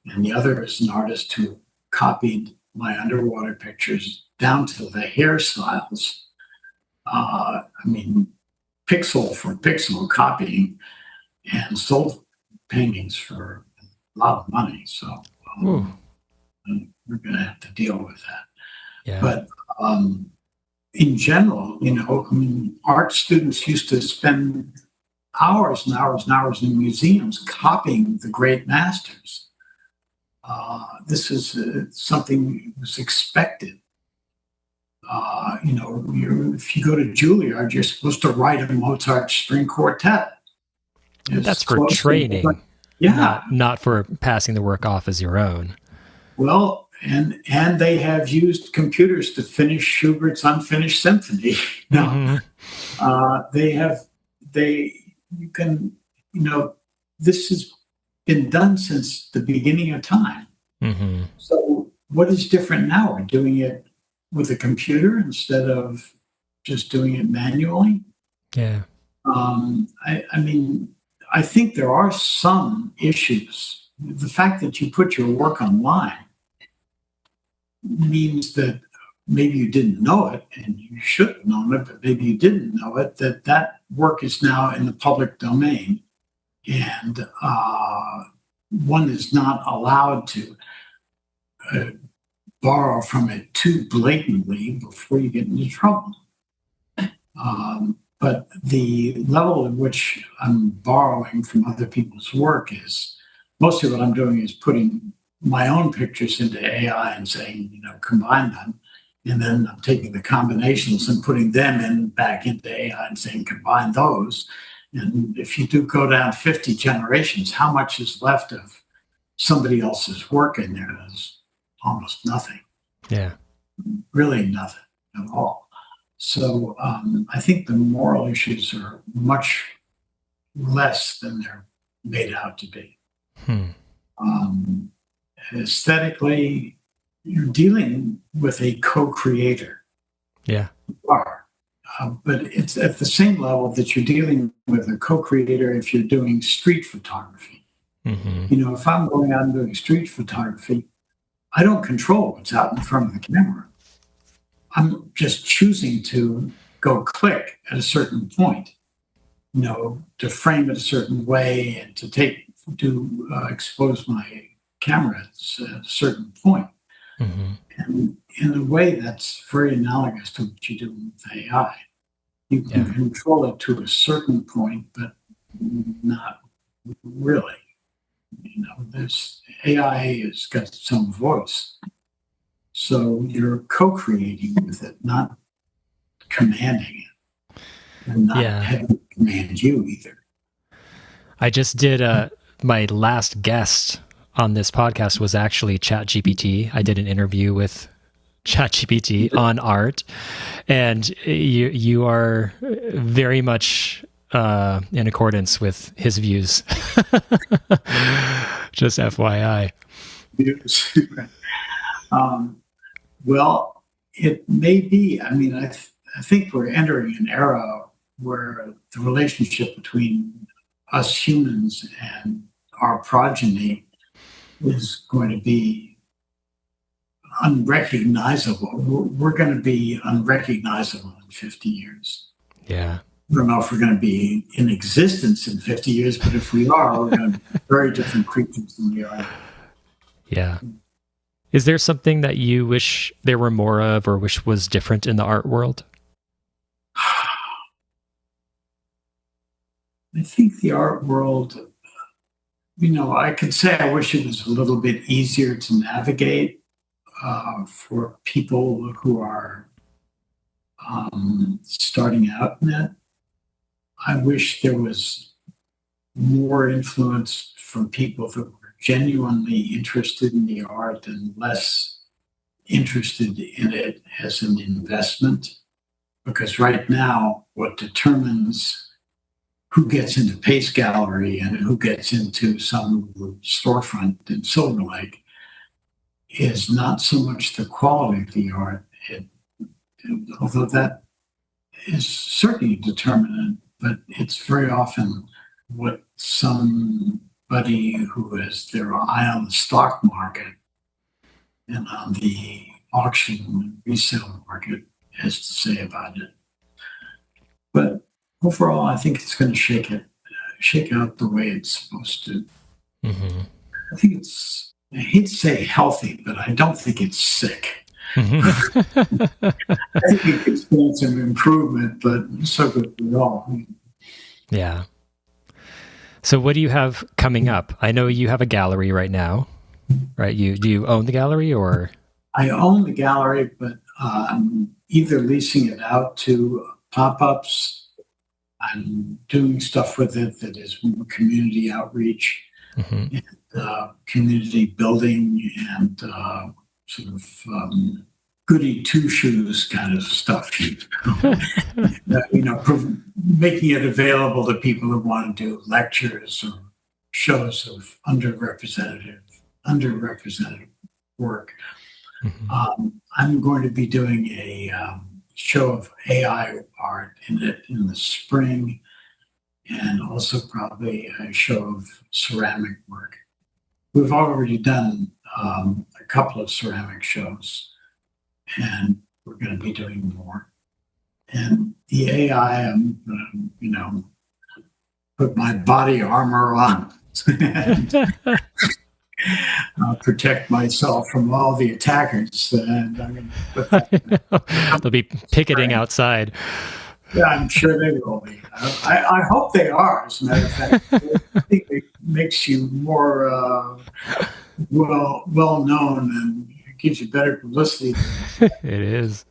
And the other is an artist who copied my underwater pictures down to the hairstyles. Pixel for pixel copying, and sold paintings for a lot of money. So we're going to have to deal with that. Yeah. But in general, art students used to spend hours and hours and hours in museums copying the great masters. This is something that was expected. If you go to Juilliard, you're supposed to write a Mozart string quartet. That's for training. Not for passing the work off as your own. Well, and they have used computers to finish Schubert's unfinished symphony. This has been done since the beginning of time. So what is different now? We're doing it with a computer instead of just doing it manually. Yeah. I mean, I think there are some issues. The fact that you put your work online means that maybe you didn't know it, and you should have known it, but maybe you didn't know it, that work is now in the public domain, and one is not allowed to borrow from it too blatantly before you get into trouble. But the level at which I'm borrowing from other people's work is mostly what I'm doing is putting my own pictures into AI and saying, combine them. And then I'm taking the combinations and putting them back into AI and saying, combine those. And if you do go down 50 generations, how much is left of somebody else's work in there? There's almost nothing. Yeah. Really nothing at all. So I think the moral issues are much less than they're made out to be. Aesthetically, you're dealing with a co-creator. Yeah. You are. But it's at the same level that you're dealing with a co-creator if you're doing street photography. Mm-hmm. If I'm going out and doing street photography, I don't control what's out in front of the camera. I'm just choosing to go click at a certain point, to frame it a certain way and to expose my camera at a certain point. Mm-hmm. And in a way, that's very analogous to what you do with AI. You can control it to a certain point, but not really. AI has got its own voice. So you're co-creating with it, not commanding it, and not having it command you either. I just did my last guest on this podcast was actually ChatGPT. I did an interview with ChatGPT on art, and you are very much in accordance with his views. Just FYI. Well, it may be. I mean, I think we're entering an era where the relationship between us humans and our progeny is going to be unrecognizable. We're going to be unrecognizable in 50 years. Yeah. I don't know if we're going to be in existence in 50 years, but if we are, we're going to be very different creatures than we are. Yeah. Is there something that you wish there were more of or wish was different in the art world? I think the art world, I could say I wish it was a little bit easier to navigate for people who are starting out in it. I wish there was more influence from people that were genuinely interested in the art and less interested in it as an investment. Because right now, what determines who gets into Pace Gallery and who gets into some storefront in Silver Lake is not so much the quality of the art, although that is certainly a determinant, but it's very often what somebody who has their eye on the stock market and on the auction and resale market has to say about it. But overall, I think it's going to shake out the way it's supposed to. Mm-hmm. I think I hate to say healthy, but I don't think it's sick. Mm-hmm. I think it could stand some improvement, but so good for it all. Yeah. So what do you have coming up? I know you have a gallery right now, right? Do you own the gallery or? I own the gallery, but I'm either leasing it out to pop-ups. I'm doing stuff with it that is more community outreach Mm-hmm. and community building and sort of goody two-shoes kind of stuff. Making it available to people who want to do lectures or shows of underrepresented work. Mm-hmm. I'm going to be doing show of AI art in it in the spring, and also probably a show of ceramic work. We've already done a couple of ceramic shows, and we're going to be doing more. And the AI, I'm going to, put my body armor on and protect myself from all the attackers. And I'm going to put that. They'll be picketing outside. Yeah, I'm sure they will be. I hope they are, as a matter of fact. I think it makes you more well known and it gives you better publicity. It is.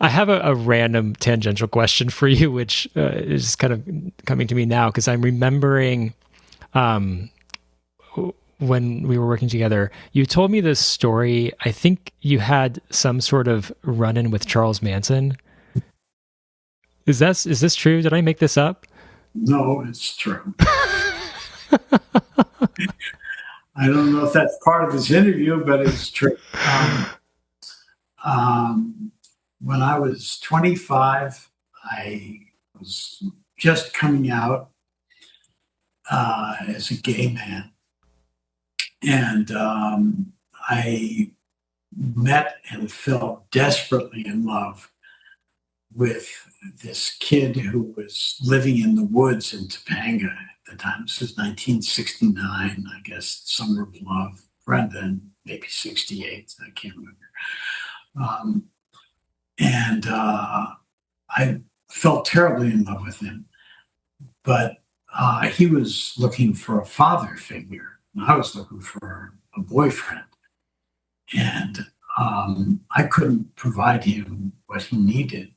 I have a random tangential question for you, which is kind of coming to me now because I'm remembering when we were working together, you told me this story. I think you had some sort of run-in with Charles Manson. Is this true? Did I make this up? No, it's true. I don't know if that's part of this interview, but it's true. When I was 25, I was just coming out as a gay man. And I met and fell desperately in love with this kid who was living in the woods in Topanga at the time. This was 1969, I guess, Summer of Love, Brendan, maybe 68, I can't remember. And I fell terribly in love with him. But he was looking for a father figure, and I was looking for a boyfriend. And I couldn't provide him what he needed.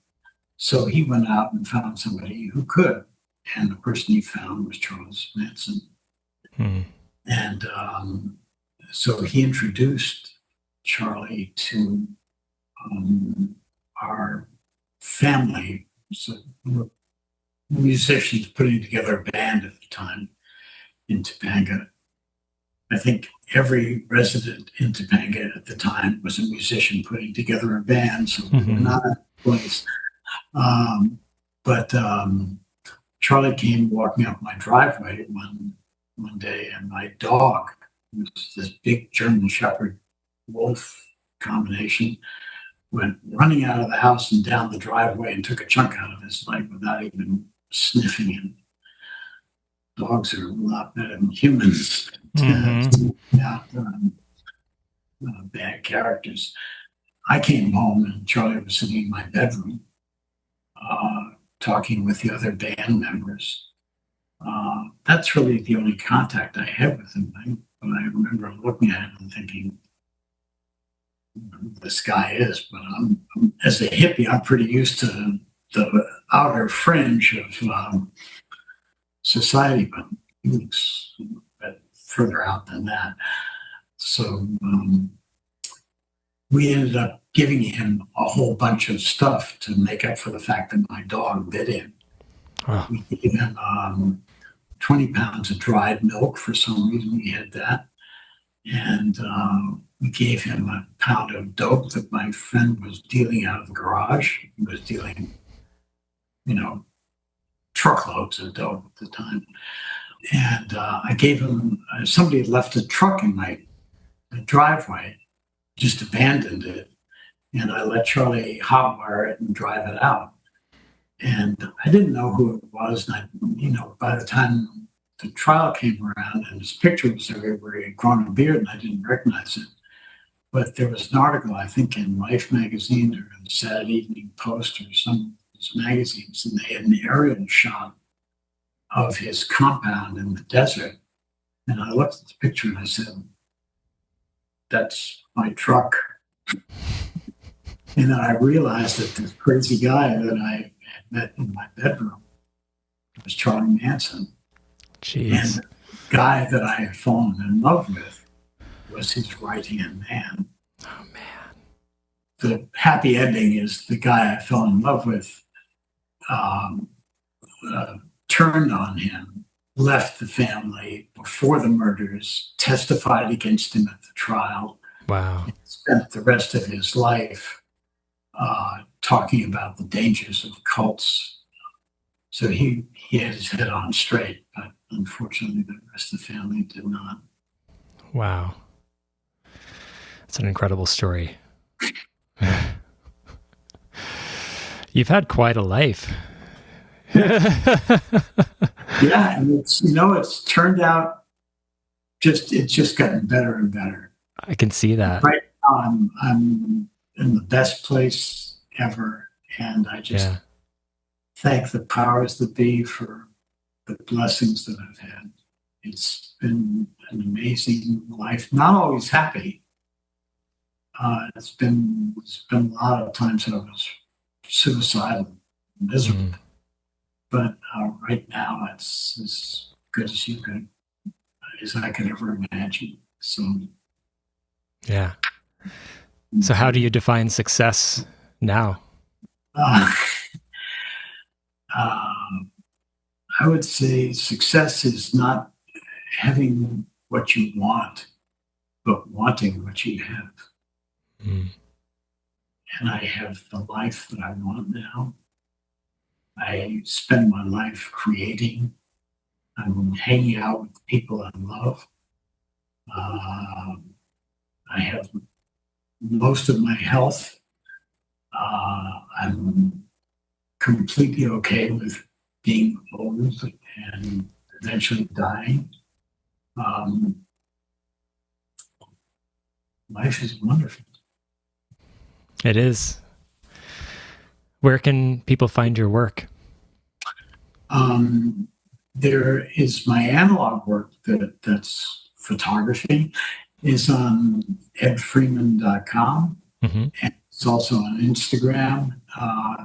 So he went out and found somebody who could. And the person he found was Charles Manson. And so he introduced Charlie to our family. So we were musicians putting together a band at the time in Topanga. I think every resident in Topanga at the time was a musician putting together a band, so we were not at the place. But Charlie came walking up my driveway one day, and my dog, was this big German Shepherd wolf combination, went running out of the house and down the driveway and took a chunk out of his leg without even sniffing him. Dogs are a lot better than humans. Bad characters. I came home and Charlie was sitting in my bedroom talking with the other band members. That's really the only contact I had with him. But I remember looking at him and thinking, who this guy is, but I'm as a hippie, I'm pretty used to the outer fringe of society, but he looks a bit further out than that. So we ended up giving him a whole bunch of stuff to make up for the fact that my dog bit him. Oh. We gave him 20 pounds of dried milk. For some reason, we had that. And we gave him a pound of dope that my friend was dealing out of the garage. He was dealing, truckloads of dope at the time. And I gave him, somebody had left a truck in my driveway, just abandoned it. And I let Charlie hotwire it and drive it out. And I didn't know who it was. And by the time the trial came around and his picture was there where he had grown a beard and I didn't recognize it. But there was an article, I think, in Life magazine or in Saturday Evening Post or some of these magazines, and they had an aerial shot of his compound in the desert. And I looked at the picture and I said, that's my truck. And then I realized that this crazy guy that I had met in my bedroom was Charlie Manson. Jeez. And the guy that I had fallen in love with was his right-hand man. Oh, man. The happy ending is the guy I fell in love with turned on him, left the family before the murders, testified against him at the trial. Wow. Spent the rest of his life talking about the dangers of cults. So he had his head on straight, but unfortunately the rest of the family did not. Wow. It's an incredible story. You've had quite a life. Yeah, and it's turned out it's just gotten better and better. I can see that. Right now, I'm in the best place ever, and I just thank the powers that be for the blessings that I've had. It's been an amazing life. Not always happy. It's been a lot of times I was suicidal, miserable. But right now, it's as good as I could ever imagine. So, yeah. So, how do you define success now? I would say success is not having what you want, but wanting what you have. And I have the life that I want now. I spend my life creating. I'm hanging out with people I love. I have most of my health. I'm completely okay with being old and eventually dying. Life is wonderful. It is. Where can people find your work? There is my analog work that's photography is on edfreeman.com. And it's also on Instagram.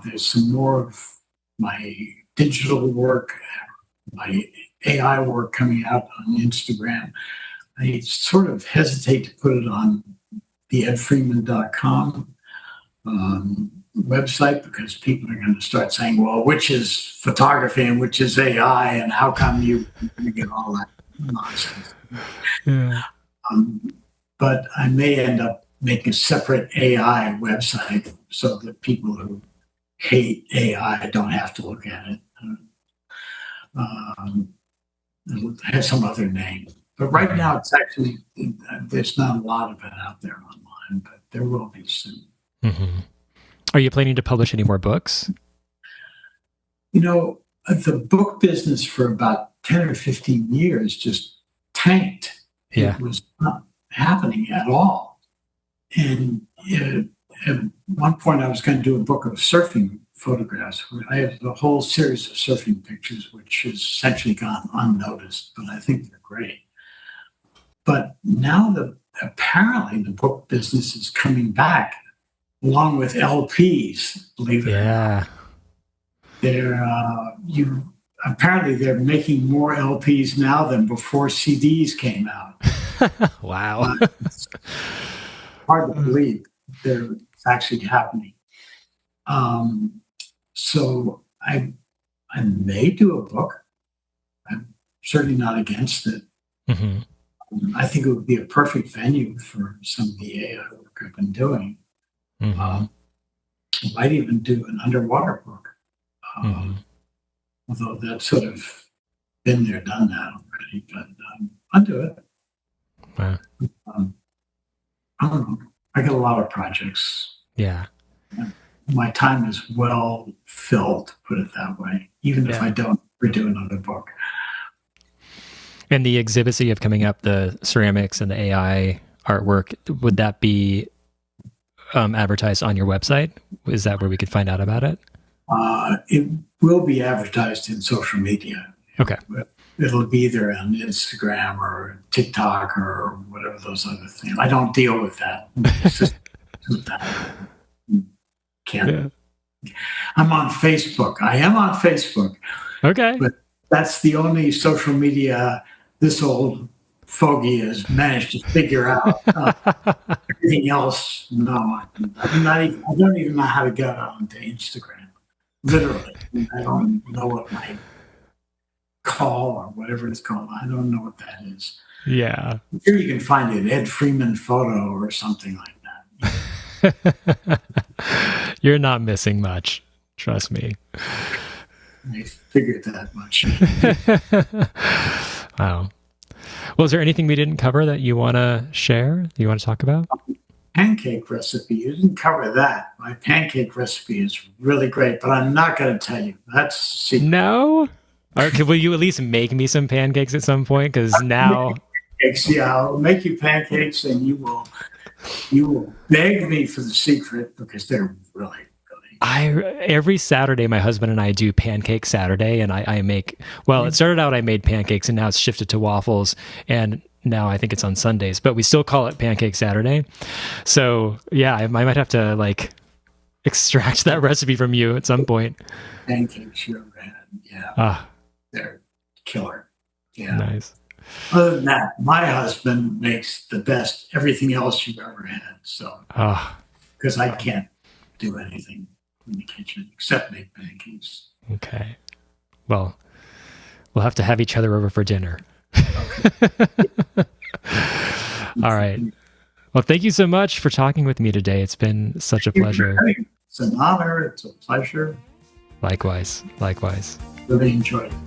There's some more of my digital work, my AI work coming out on Instagram. I sort of hesitate to put it on the edfreeman.com website because people are going to start saying, well, which is photography and which is AI, and how come you get all that nonsense? Yeah. But I may end up making a separate AI website so that people who hate AI don't have to look at it. It'll have some other name. But right now, it's actually, there's not a lot of it out there online, but there will be soon. Are you planning to publish any more books? The book business for about 10 or 15 years just tanked. Yeah. It was not happening at all. And at one point, I was going to do a book of surfing photographs. I have a whole series of surfing pictures, which has essentially gone unnoticed, but I think they're great. But now apparently the book business is coming back, along with LPs, believe it or not. Apparently they're making more LPs now than before CDs came out. Wow. It's hard to believe it's actually happening. So I may do a book. I'm certainly not against it. I think it would be a perfect venue for some of the AI work I've been doing. I might even do an underwater book. Although that's sort of been there, done that already, but I'll do it. Wow. I don't know. I got a lot of projects. Yeah. My time is well filled, put it that way, even if I don't redo another book. And the exhibits that you have coming up, the ceramics and the AI artwork, would that be advertised on your website? Is that where we could find out about it? It will be advertised in social media. Okay. It'll be either on Instagram or TikTok or whatever those other things. I don't deal with that. Can't. Yeah. I'm on Facebook. I am on Facebook. Okay. But that's the only social media this old fogey has managed to figure out. Everything else, no. I don't even know how to get onto Instagram. Literally. I don't know what my call or whatever it's called. I don't know what that is. Yeah. I'm sure you can find it, Ed Freeman photo or something like that. You're not missing much. Trust me. I figured that much. Wow. Well, is there anything we didn't cover that you want to share? You want to talk about? Pancake recipe. You didn't cover that. My pancake recipe is really great, but I'm not going to tell you. That's secret. No? Okay, will you at least make me some pancakes at some point? Because now... Yeah, I'll make you pancakes, and you will beg me for the secret because they're really every Saturday, my husband and I do Pancake Saturday, and I make, well, it started out I made pancakes, and now it's shifted to waffles, and now I think it's on Sundays, but we still call it Pancake Saturday. So yeah, I might have to like extract that recipe from you at some point. Pancakes you ever had, yeah. They're killer. Yeah. Nice. Other than that, my husband makes the best everything else you've ever had. So, because I can't do anything in the kitchen except make pancakes. Okay. Well, we'll have to have each other over for dinner. Okay. All right. Well, thank you so much for talking with me today. It's been such a pleasure. It's an honor. It's a pleasure. Likewise. Really enjoyed it.